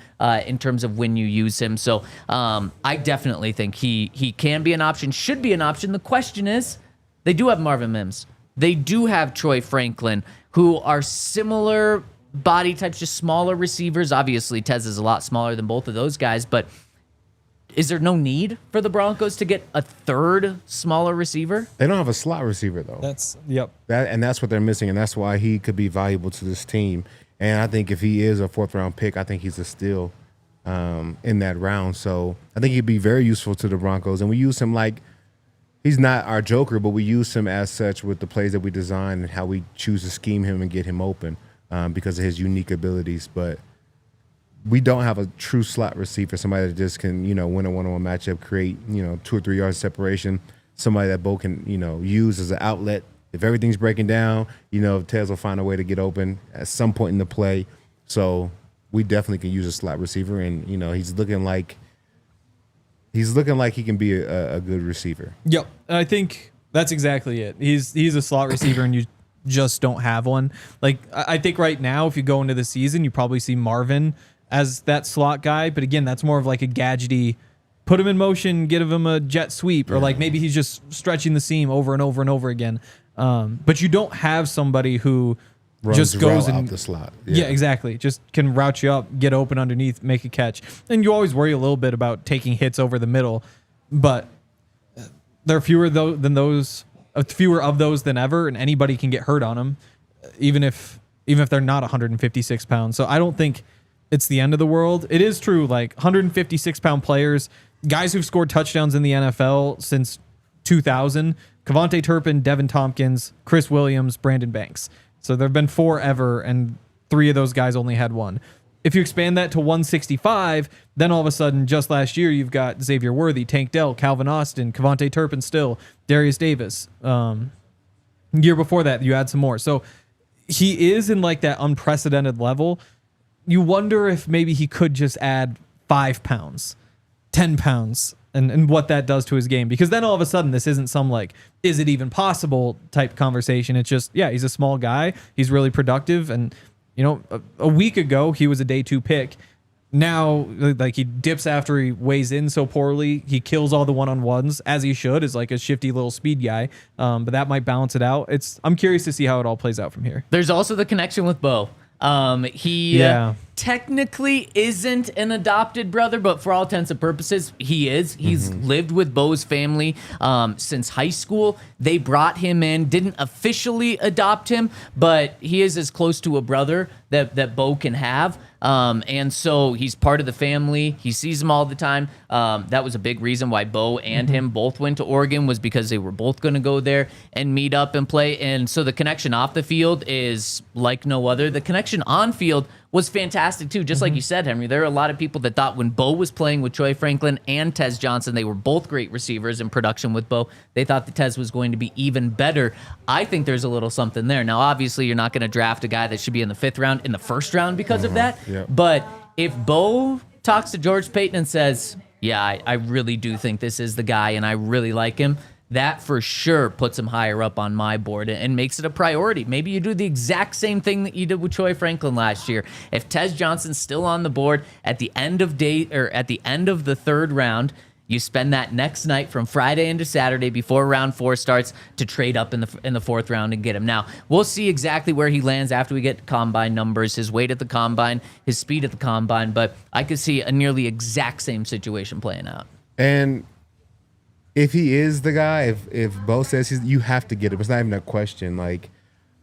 in terms of when you use him. So I definitely think he can be an option, should be an option. The question is, they do have Marvin Mims. They do have Troy Franklin, who are similar body types, just smaller receivers. Obviously, Tez is a lot smaller than both of those guys, but is there no need for the Broncos to get a third smaller receiver? They don't have a slot receiver, though. That's what they're missing, and that's why he could be valuable to this team. And I think if he is a 4th round pick, I think he's a steal in that round. So I think he'd be very useful to the Broncos. And we use him like he's not our joker, but we use him as such with the plays that we design and how we choose to scheme him and get him open because of his unique abilities. But we don't have a true slot receiver, somebody that just can, win a one-on-one matchup, create, 2 or 3 yards separation, somebody that Bo can, use as an outlet. If everything's breaking down, Tez will find a way to get open at some point in the play. So we definitely can use a slot receiver, and, he's looking like he can be a good receiver. Yep. And I think that's exactly it. He's a slot receiver, and you just don't have one. Like, I think right now, if you go into the season, you probably see Marvin as that slot guy. But again, that's more of like a gadgety, put him in motion, give him a jet sweep, or like maybe he's just stretching the seam over and over and over again. But you don't have somebody who just goes and out the slot. Yeah, exactly. Just can route you up, get open underneath, make a catch. And you always worry a little bit about taking hits over the middle, but there are fewer of those than ever, and anybody can get hurt on them, even if they're not 156 pounds. So I don't think it's the end of the world. It is true, like 156-pound players, guys who've scored touchdowns in the NFL since 2000, Kevontae Turpin, Devin Tompkins, Chris Williams, Brandon Banks. So there have been 4 ever, and 3 of those guys only had 1. If you expand that to 165, then all of a sudden, just last year, you've got Xavier Worthy, Tank Dell, Calvin Austin, Kevontae Turpin still, Darius Davis. Year before that, you add some more. So he is in like that unprecedented level. You wonder if maybe he could just add 5 pounds, 10 pounds, and what that does to his game. Because then all of a sudden, this isn't some like, is it even possible type conversation. It's just, yeah, he's a small guy. He's really productive. And, a week ago, he was a day 2 pick. Now, like, he dips after he weighs in so poorly. He kills all the one-on-ones, as he should, as like a shifty little speed guy. But that might balance it out. I'm curious to see how it all plays out from here. There's also the connection with Bo. He technically isn't an adopted brother, but for all intents and purposes, he is. He's lived with Bo's family since high school. They brought him in, didn't officially adopt him, but he is as close to a brother that Bo can have. And so he's part of the family. He sees him all the time. That was a big reason why Bo and him both went to Oregon, was because they were both going to go there and meet up and play. And so the connection off the field is like no other. The connection on field was fantastic too. Just like you said, Henry, there are a lot of people that thought when Bo was playing with Troy Franklin and Tez Johnson, they were both great receivers in production with Bo. They thought that Tez was going to be even better. I think there's a little something there. Now, obviously, you're not going to draft a guy that should be in the 5th round in the 1st round because of that. Yep. But if Bo talks to George Payton and says, yeah, I really do think this is the guy and I really like him, that for sure puts him higher up on my board and makes it a priority. Maybe you do the exact same thing that you did with Troy Franklin last year. If Tez Johnson's still on the board at the end of the 3rd round, you spend that next night from Friday into Saturday before round 4 starts to trade up in the 4th round and get him. Now, we'll see exactly where he lands after we get combine numbers, his weight at the combine, his speed at the combine, but I could see a nearly exact same situation playing out. And if he is the guy, if Bo says you have to get him, it's not even a question. Like,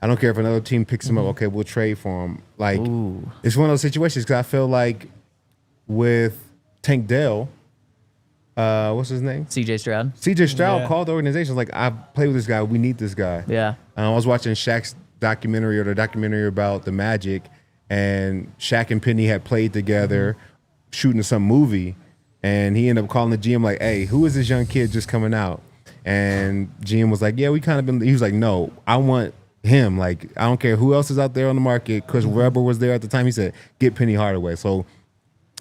I don't care if another team picks him up. Okay, we'll trade for him. Like, it's one of those situations because I feel like with Tank Dell, what's his name? CJ Stroud. CJ Stroud called the organization like, I play with this guy. We need this guy. Yeah. I was watching Shaq's documentary, or the documentary about the Magic, and Shaq and Penny had played together shooting some movie. And he ended up calling the GM like, hey, who is this young kid just coming out? And GM was like, yeah, we kind of been. He was like, no, I want him. Like, I don't care who else is out there on the market. Chris Webber was there at the time. He said, get Penny Hardaway. So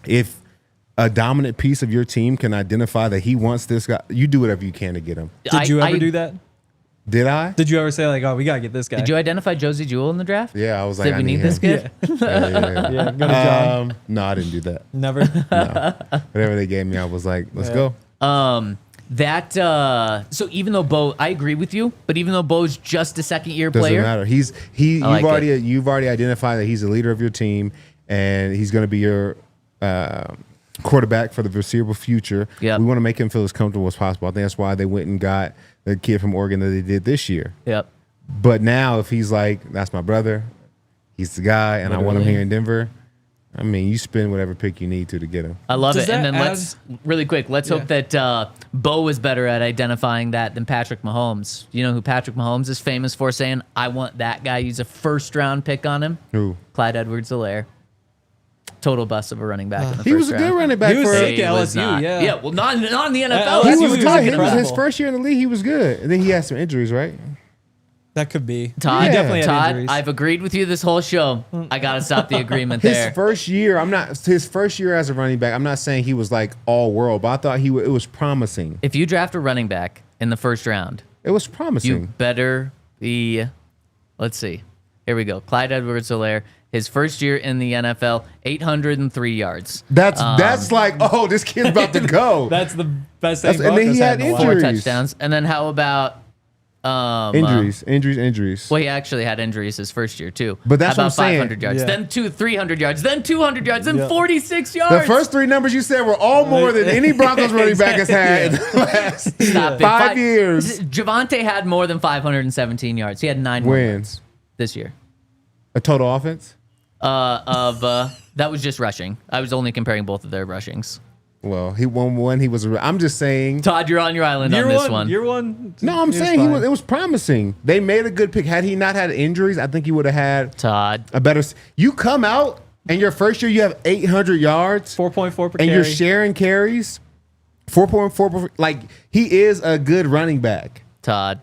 if a dominant piece of your team can identify that he wants this guy, you do whatever you can to get him. Did you ever do that? Did I? Did you ever say like, oh, we got to get this guy? Did you identify Josie Jewell in the draft? Yeah, I was like, Did we need this kid? Yeah, go to John. No, I didn't do that. Never? No. Whatever they gave me, I was like, let's go. So even though Bo, I agree with you, but even though Bo's just a second-year Doesn't player. matter. You've already identified that he's the leader of your team, and he's going to be your quarterback for the foreseeable future. Yep. We want to make him feel as comfortable as possible. I think that's why they went and got the kid from Oregon that they did this year. Yep. But now if he's like, that's my brother, he's the guy, and I want him here in Denver, I mean, you spend whatever pick you need to get him. I love Does it. And that then add- really quick, let's hope that Bo is better at identifying that than Patrick Mahomes. You know who Patrick Mahomes is famous for saying, I want that guy, use a first-round pick on him? Who? Clyde Edwards-Helaire. Total bust of a running back in the He first was a round. good running back He was for sick He at was LSU, not. yeah. Yeah, well, not in the NFL. He That's He what was we're good. talking His about. first year in the league, he was good. And then he had some injuries, right? That could be. Todd, He definitely had Todd, injuries. I've agreed with you this whole show. I got to stop the agreement His there. first year, his first year as a running back, I'm not saying he was like all world, but I thought it was promising. If you draft a running back in the first round, It was you promising. better be, let's see. Here we go. Clyde Edwards-Helaire, his first year in the NFL, 803 yards. That's like, oh, this kid's about to go. That's the best thing. And then he Broncos had in a while. Four injuries. touchdowns. And then how about Injuries. well, he actually had injuries his first year too. But that's about what I'm saying. 500 yards, Yeah. then 300 yards, then 200 yards, then 46 yards. The first three numbers you said were all more than any Broncos running back has had in the last Stop it. 5 years. Javante had more than 517 yards. He had 9 more Wins. yards this year. A total offense? That was just rushing. I was only comparing both of their rushings. Well, he won one. He was. I'm just saying. Todd, you're on your island on this one. Year one. No, I'm saying it was promising. They made a good pick. Had he not had injuries, I think he would have had Todd. a better. You come out and your first year you have 800 yards 4.4 per and carry. you're sharing carries. 4.4. Like he is a good running back. Todd.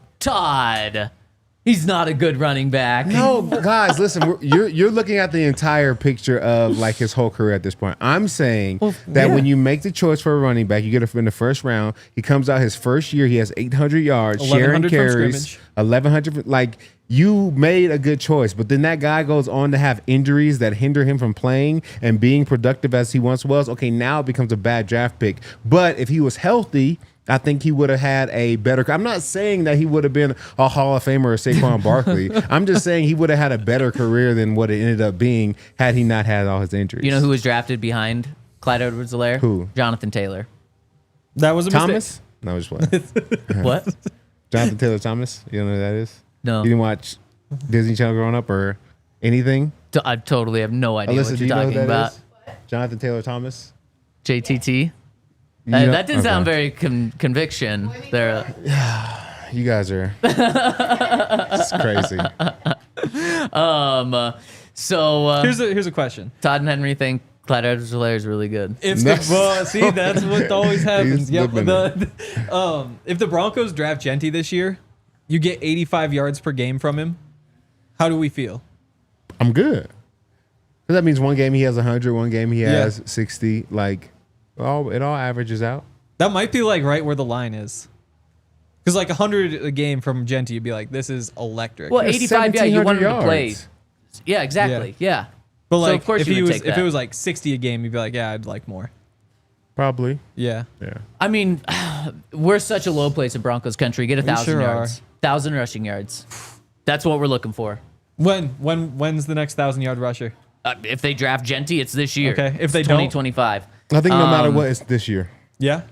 He's not a good running back. No, guys, listen. You're looking at the entire picture of like his whole career at this point. I'm saying that when you make the choice for a running back, you get it in the first round. He comes out his first year. He has 800 yards, sharing 1,100 from carries, scrimmage. 1,100. Like you made a good choice, but then that guy goes on to have injuries that hinder him from playing and being productive as he once was. Okay, now it becomes a bad draft pick. But if he was healthy, I think he would have had a better. I'm not saying that he would have been a Hall of Famer or Saquon Barkley. I'm just saying he would have had a better career than what it ended up being had he not had all his injuries. You know who was drafted behind Clyde Edwards-Helaire? Who? Jonathan Taylor. That was a mistake. Thomas? No, just what? What? Jonathan Taylor Thomas? You don't know who that is? No. You didn't watch Disney Channel growing up or anything? I totally have no idea Alyssa, what do you're you know who talking that about. is? Jonathan Taylor Thomas? JTT? You know- That didn't sound okay. very conviction there. You guys are. It's crazy. Here's a question. Todd and Henry think Clyde Edwards-Helaire is really good. If Nice. see, that's what always happens. He's Yep. living If the Broncos draft Genty this year, you get 85 yards per game from him. How do we feel? I'm good. 'Cause that means one game he has 100, one game he has 60. Like, it all averages out. That might be like right where the line is. Because like 100 a game from Genty, you'd be like, this is electric. Well, That's 85, yeah, you want him to 1,700 play. yards. Yeah, exactly. Yeah. but so like, of course if you he would was, take if that. it was like 60 a game, you'd be like, yeah, I'd like more. Probably. Yeah. Yeah. I mean, we're such a low place in Broncos country. Get 1,000 sure yards. 1,000 rushing yards. That's what we're looking for. When's the next 1,000-yard rusher? If they draft Genty, it's this year. Okay, if they It's don't- 2025. I think no matter what, it's this year. Yeah.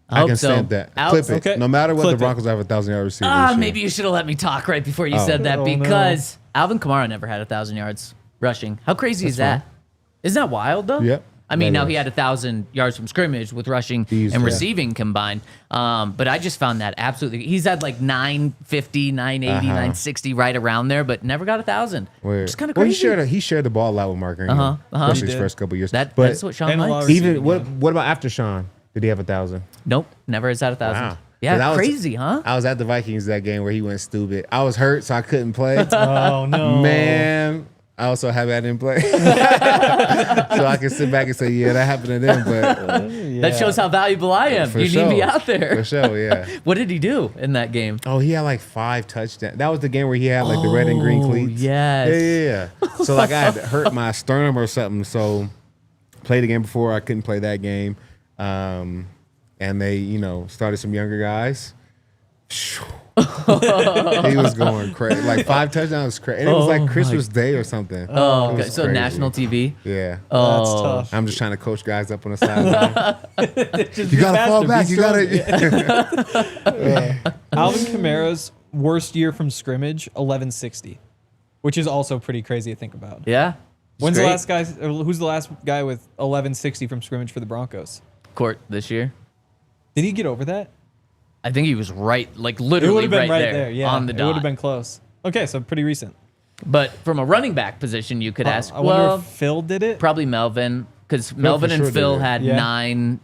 I hope can so. stamp that. Out- Clip it. Okay. No matter what, Clip the it. Broncos have 1,000-yard receiver. this year. Maybe you should have let me talk right before you said that Oh, no. because Alvin Kamara never had 1,000 yards rushing. How crazy is that? Isn't that wild though? Yep. I mean, That now is. he had 1,000 yards from scrimmage with rushing Easily. and Yeah. receiving combined. But I just found that absolutely. He's had like 950, 980, 960 right around there, but never got 1,000. Weird. Just kind of Well, crazy. he shared the ball a lot with Mark Ingram, especially He his did. first couple years. That's but what Sean And a lot likes. of even receiving, what about after Sean? Did he have 1,000? Nope, never has had 1,000. Wow. Yeah, 'Cause I was- crazy, huh? I was at the Vikings that game where he went stupid. I was hurt, so I couldn't play. Oh no, Man, I also have that in play. So I can sit back and say, yeah, that happened to them. But That shows how valuable I am. for You sure. need me out there. For sure, yeah. What did he do in that game? Oh, he had like 5 touchdowns. That was the game where he had like the red and green cleats. yes. Yeah. So like I had hurt my sternum or something. So played the game before. I couldn't play that game. And they, started some younger guys. He was going crazy. Like 5 touchdowns was crazy. And it was like Christmas Day or something. Oh, It okay. was So crazy. national TV. Yeah. that's Oh, tough. I'm just trying to coach guys up on the sideline. Just You be gotta fall faster, be back. You stronger. gotta. Alvin Kamara's worst year from scrimmage, 1160, which is also pretty crazy to think about. yeah. Who's the straight. last guy with 1160 from scrimmage for the Broncos? Court this year. Did he get over that? I think he was right, like It would literally have been right right there. Yeah, on the it dot. would have been close. Okay, so pretty recent. But from a running back position, you could ask, I wonder if Phil did it. probably Melvin, because Melvin for and sure Phil did it. had Yeah.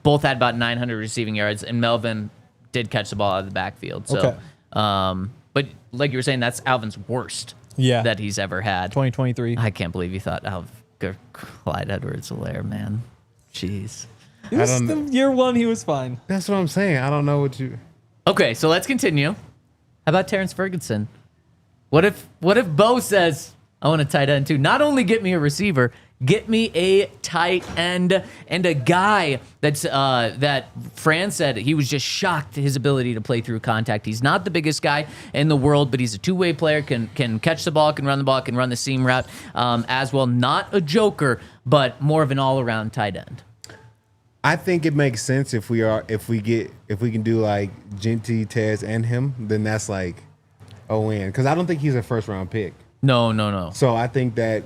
both had about 900 receiving yards, and Melvin did catch the ball out of the backfield. So, Okay. But like you were saying, that's Alvin's worst Yeah. that he's ever had. 2023. I can't believe you thought Clyde Edwards-Helaire, man. Jeez. It was don't the know. year one, he was fine. That's what I'm saying. I don't know what you. Okay, so let's continue. How about Terrence Ferguson? What if Bo says, I want a tight end too? Not only get me a receiver, get me a tight end and a guy that Fran said he was just shocked at his ability to play through contact. He's not the biggest guy in the world, but he's a two-way player, can catch the ball, can run the ball, can run the seam route as well. Not a joker, but more of an all-around tight end. I think it makes sense if we can do like Genty, Tez, and him, then that's like a win. Because I don't think he's a first round pick. No. So I think that,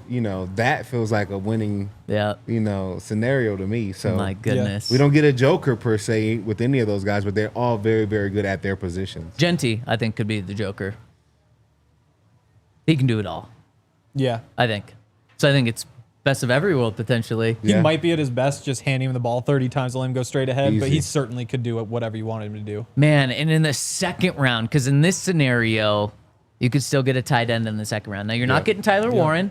that feels like a winning, Yeah. scenario to me. So My goodness. we don't get a joker per se with any of those guys, but they're all very, very good at their positions. Genty, I think, could be the joker. He can do it all, Yeah. I think. So I think it's best of every world, potentially. He Yeah. might be at his best just handing him the ball 30 times and let him go straight ahead, but Easy. he certainly could do whatever you wanted him to do. Man, and in the second round, because in this scenario, you could still get a tight end in the second round. Now, you're not getting Tyler Warren.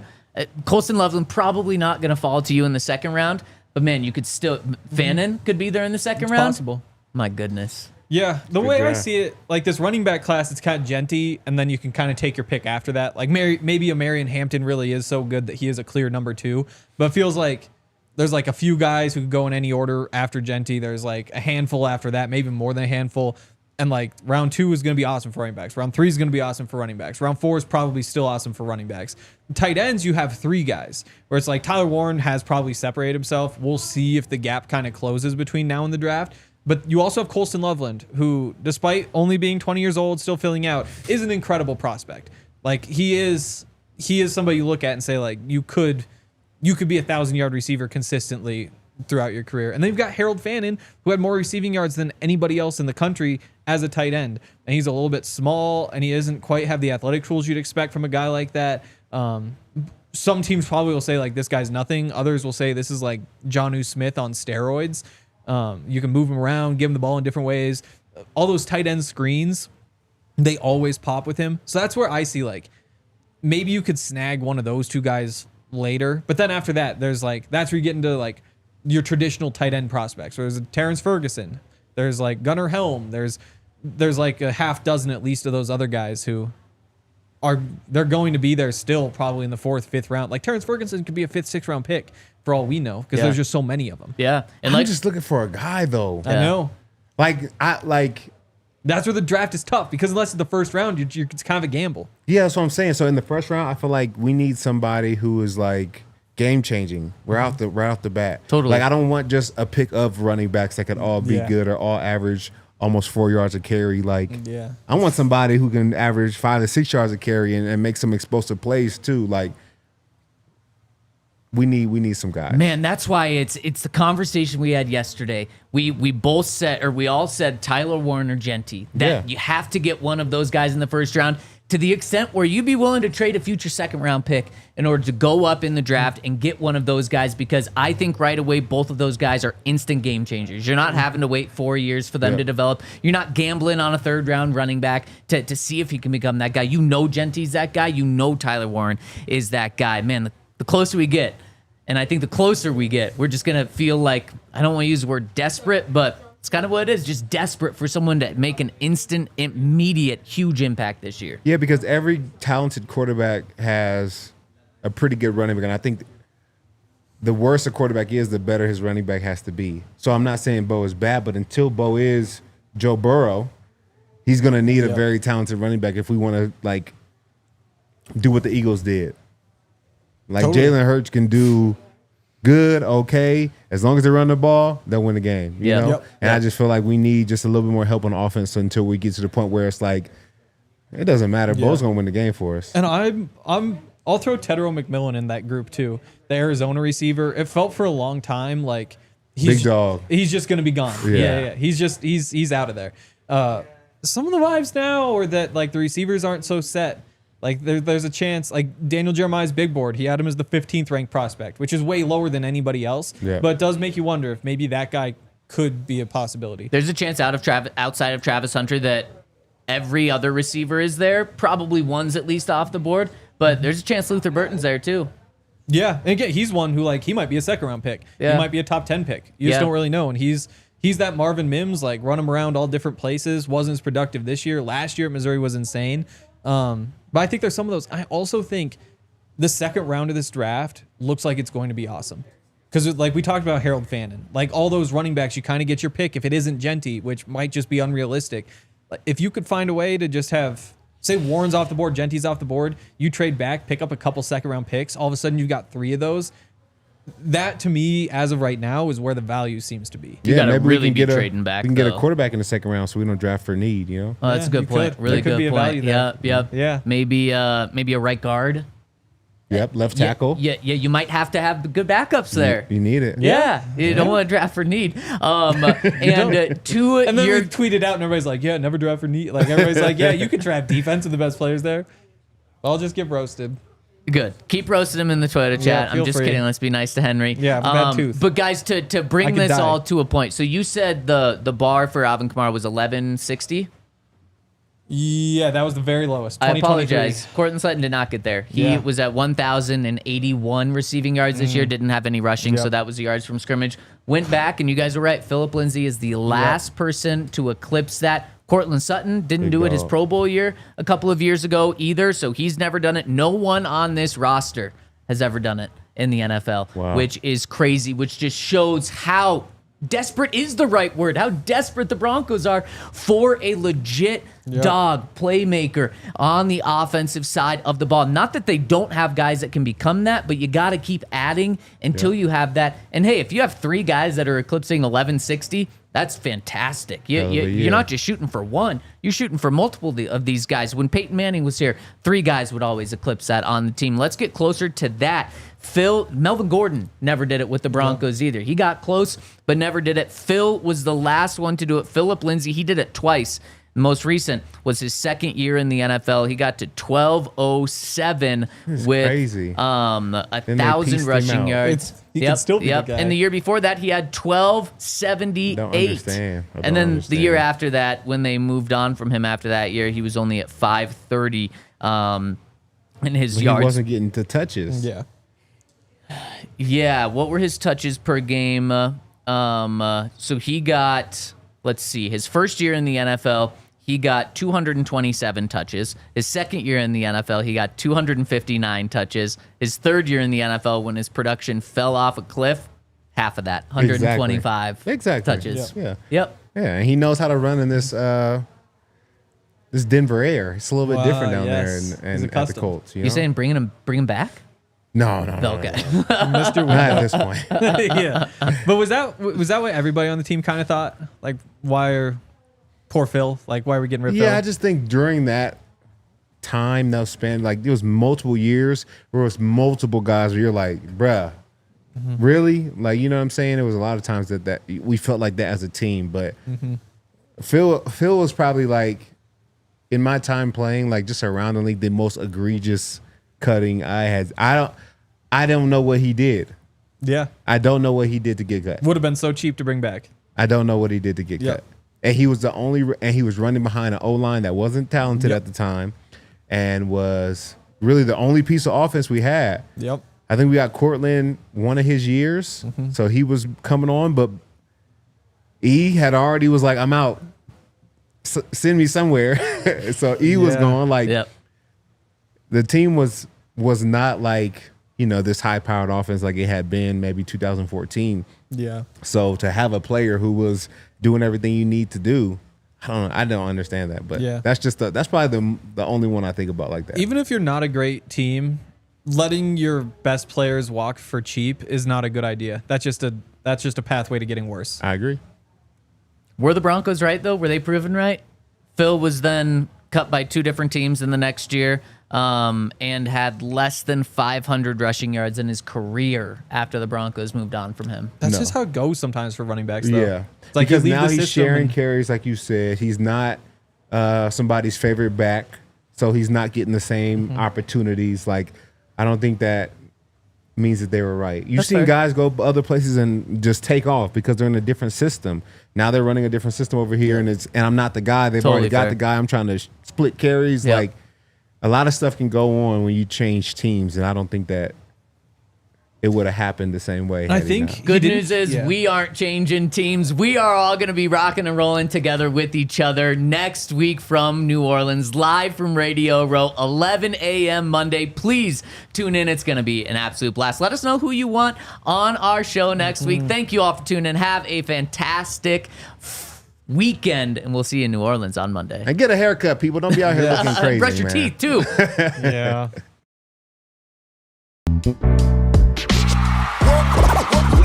Colston Loveland probably not going to fall to you in the second round, but man, you could still... Fannin could be there in the second It's round. possible. My goodness. Yeah, the way I draft. see it, like this running back class, it's kind of Genty, and then you can kind of take your pick after that. Like maybe a Marion Hampton really is so good that he is a clear number 2, but it feels like there's like a few guys who could go in any order after Genty. There's like a handful after that, maybe more than a handful. And like round 2 is going to be awesome for running backs. Round 3 is going to be awesome for running backs. Round 4 is probably still awesome for running backs. Tight ends, you have 3 guys where it's like Tyler Warren has probably separated himself. We'll see if the gap kind of closes between now and the draft. But you also have Colston Loveland, who, despite only being 20 years old, still filling out, is an incredible prospect. Like he is somebody you look at and say like you could be a 1,000-yard receiver consistently throughout your career. And then you've got Harold Fannin, who had more receiving yards than anybody else in the country as a tight end. And he's a little bit small, and he doesn't quite have the athletic tools you'd expect from a guy like that. Some teams probably will say like this guy's nothing. Others will say this is like Jonnu Smith on steroids. You can move him around, give him the ball in different ways. All those tight end screens, they always pop with him. So that's where I see like maybe you could snag one of those 2 guys later. But then after that, there's like that's where you get into like your traditional tight end prospects. So there's Terrence Ferguson. There's like Gunnar Helm. There's like a half dozen at least of those other guys who they're going to be there still probably in the 4th, 5th round. Like Terrence Ferguson could be a 5th, 6th round pick for all we know because there's just so many of them. Yeah. And I'm like, just looking for a guy though. I know. That's where the draft is tough because unless it's the first round, it's kind of a gamble. Yeah, that's what I'm saying. So in the first round, I feel like we need somebody who is like game changing. Right off the bat. Totally. Like I don't want just a pick of running backs that could all be good or all average almost 4 yards a carry. Like I want somebody who can average 5 to 6 yards a carry and make some explosive plays too. Like we need some guys. man, that's why it's the conversation we had yesterday. We all said Tyler Warren or Genty. That you have to get one of those guys in the first round to the extent where you'd be willing to trade a future second round pick in order to go up in the draft and get one of those guys, because I think right away both of those guys are instant game changers. You're not having to wait 4 years for them to develop. You're not gambling on a 3rd round running back to see if he can become that guy. You know Genty's that guy. You know Tyler Warren is that guy. Man, the closer we get, and I think the closer we get, we're just going to feel like, I don't want to use the word desperate, but it's kind of what it is, just desperate for someone to make an instant, immediate, huge impact this year. Yeah, because every talented quarterback has a pretty good running back. And I think the worse a quarterback is, the better his running back has to be. So I'm not saying Bo is bad, but until Bo is Joe Burrow, he's going to need a very talented running back if we want to, like, do what the Eagles did. Like, Jalen Hurts can do good, okay. As long as they run the ball, they'll win the game. You know? And I just feel like we need just a little bit more help on offense until we get to the point where it's like, it doesn't matter. Bo's going to win the game for us. And I'm I'll throw Tedero McMillan in that group too. The Arizona receiver. It felt for a long time like Big dog. He's just gonna be gone. Yeah. He's out of there. Some of the vibes now are that like the receivers aren't so set. Like there's a chance, like Daniel Jeremiah's big board, he had him as the 15th ranked prospect, which is way lower than anybody else. Yeah. But it does make you wonder if maybe that guy could be a possibility. There's a chance outside of Travis Hunter that every other receiver is there. Probably one's at least off the board, but there's a chance Luther Burton's there too. Yeah, and again, he's one who like he might be a second round pick. Yeah. He might be a top 10 pick. You just don't really know. And he's that Marvin Mims, like run him around all different places. Wasn't as productive this year. Last year at Missouri was insane. But I think there's some of those. I also think the second round of this draft looks like it's going to be awesome. Because like we talked about Harold Fannin, like all those running backs, you kind of get your pick if it isn't Genty, which might just be unrealistic. If you could find a way to just have, say Warren's off the board, Genty's off the board, you trade back, pick up a couple second round picks, all of a sudden you've got 3 of those. That to me, as of right now, is where the value seems to be. You gotta maybe really we can be trading back. We can get a though. quarterback in the second round, so we don't draft for need. You know. Oh, that's a good point. could. Really There could be good a value point. there. Yep. Yeah. Maybe a right guard. Yep. Left tackle. Yeah. You might have to have the good backups there. You need it. Yeah, you don't want to draft for need. And 2 And then year we tweeted out, and everybody's like, "Yeah, never draft for need." Like everybody's like, "Yeah, you can draft defense with the best players there." I'll just get roasted. good. Keep roasting him in the Twitter chat. I'm feel just free. kidding. Let's be nice to Henry. Yeah, I have a bad tooth. But guys, to I bring could this die. all to a point. So you said the bar for Alvin Kamara was 1160. Yeah, that was the very lowest. I 2023. apologize. Courtland Sutton did not get there. He was at 1,081 receiving yards this year. Didn't have any rushing, so that was the yards from scrimmage. Went back, and you guys are right. Phillip Lindsay is the last person to eclipse that. Courtland Sutton didn't do it his Pro Bowl year a couple of years ago either, so he's never done it. No one on this roster has ever done it in the NFL, which is crazy, which just shows how desperate is the right word, how desperate the Broncos are for a legit dog playmaker on the offensive side of the ball. Not that they don't have guys that can become that, but you got to keep adding until you have that. And hey, if you have 3 guys that are eclipsing 1160, that's fantastic. You're not just shooting for one. You're shooting for multiple of these guys. When Peyton Manning was here, 3 guys would always eclipse that on the team. Let's get closer to that. Melvin Gordon never did it with the Broncos either. He got close, but never did it. Phil was the last one to do it. Phillip Lindsay, he did it twice. The most recent was his second year in the NFL. He got to 1207 with crazy. 1,000 rushing yards. He can still be the guy. And the year before that, he had 1278. Don't understand. And then the year after that, when they moved on from him after that year, he was only at 530 in his yards. He wasn't getting to touches. Yeah. Yeah, what were his touches per game? So he got, let's see, his first year in the NFL, he got 227 touches. His second year in the NFL, he got 259 touches. His third year in the NFL, when his production fell off a cliff, half of that, 125 touches. Yeah. Yep. Yeah, and he knows how to run in this this Denver air. It's a little bit different down there and at the Colts. You know? You're saying bring him back? No. Okay. Mr. Not at this point. Yeah. But was that what everybody on the team kind of thought? Like, poor Phil? Like, why are we getting rid of Phil? Yeah, I just think during that time they'll spend, like, there was multiple years where it was multiple guys where you're like, bruh, really? Like, you know what I'm saying? There was a lot of times that we felt like that as a team, but Phil was probably, like, in my time playing, like, just around the league, the most egregious cutting I had. I don't know what he did. Yeah. I don't know what he did to get cut. Would have been so cheap to bring back. I don't know what he did to get cut. And he was he was running behind an O-line that wasn't talented at the time and was really the only piece of offense we had. Yep. I think we got Courtland one of his years, so he was coming on, but E had already was like, I'm out. Send me somewhere. So E was gone. Like, the team was not like, you know, this high-powered offense like it had been maybe 2014. Yeah. So to have a player who was doing everything you need to do, I don't understand that. But that's probably the only one I think about like that. Even if you're not a great team, letting your best players walk for cheap is not a good idea. That's just a pathway to getting worse. I agree. Were the Broncos right, though? Were they proven right? Phil was then cut by 2 different teams in the next year. and had less than 500 rushing yards in his career after the Broncos moved on from him. That's just how it goes sometimes for running backs, though. Yeah. It's like because you leave now the he's system sharing and- carries, like you said. He's not somebody's favorite back, so he's not getting the same opportunities. Like, I don't think that means that they were right. You've seen fair. guys go other places and just take off because they're in a different system. Now they're running a different system over here, and I'm not the guy. They've Totally already got fair. the guy. I'm trying to split carries. Yep. Like, a lot of stuff can go on when you change teams, and I don't think that it would have happened the same way. I had he think not. Good He didn't- news is yeah. we aren't changing teams. We are all going to be rocking and rolling together with each other next week from New Orleans, live from Radio Row, 11 a.m. Monday. Please tune in. It's going to be an absolute blast. Let us know who you want on our show next week. Thank you all for tuning in. Have a fantastic weekend, and we'll see you in New Orleans on Monday. And get a haircut, people. Don't be out here looking crazy, Brush your man. teeth, too. Yeah.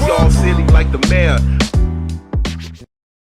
We all silly like the mayor.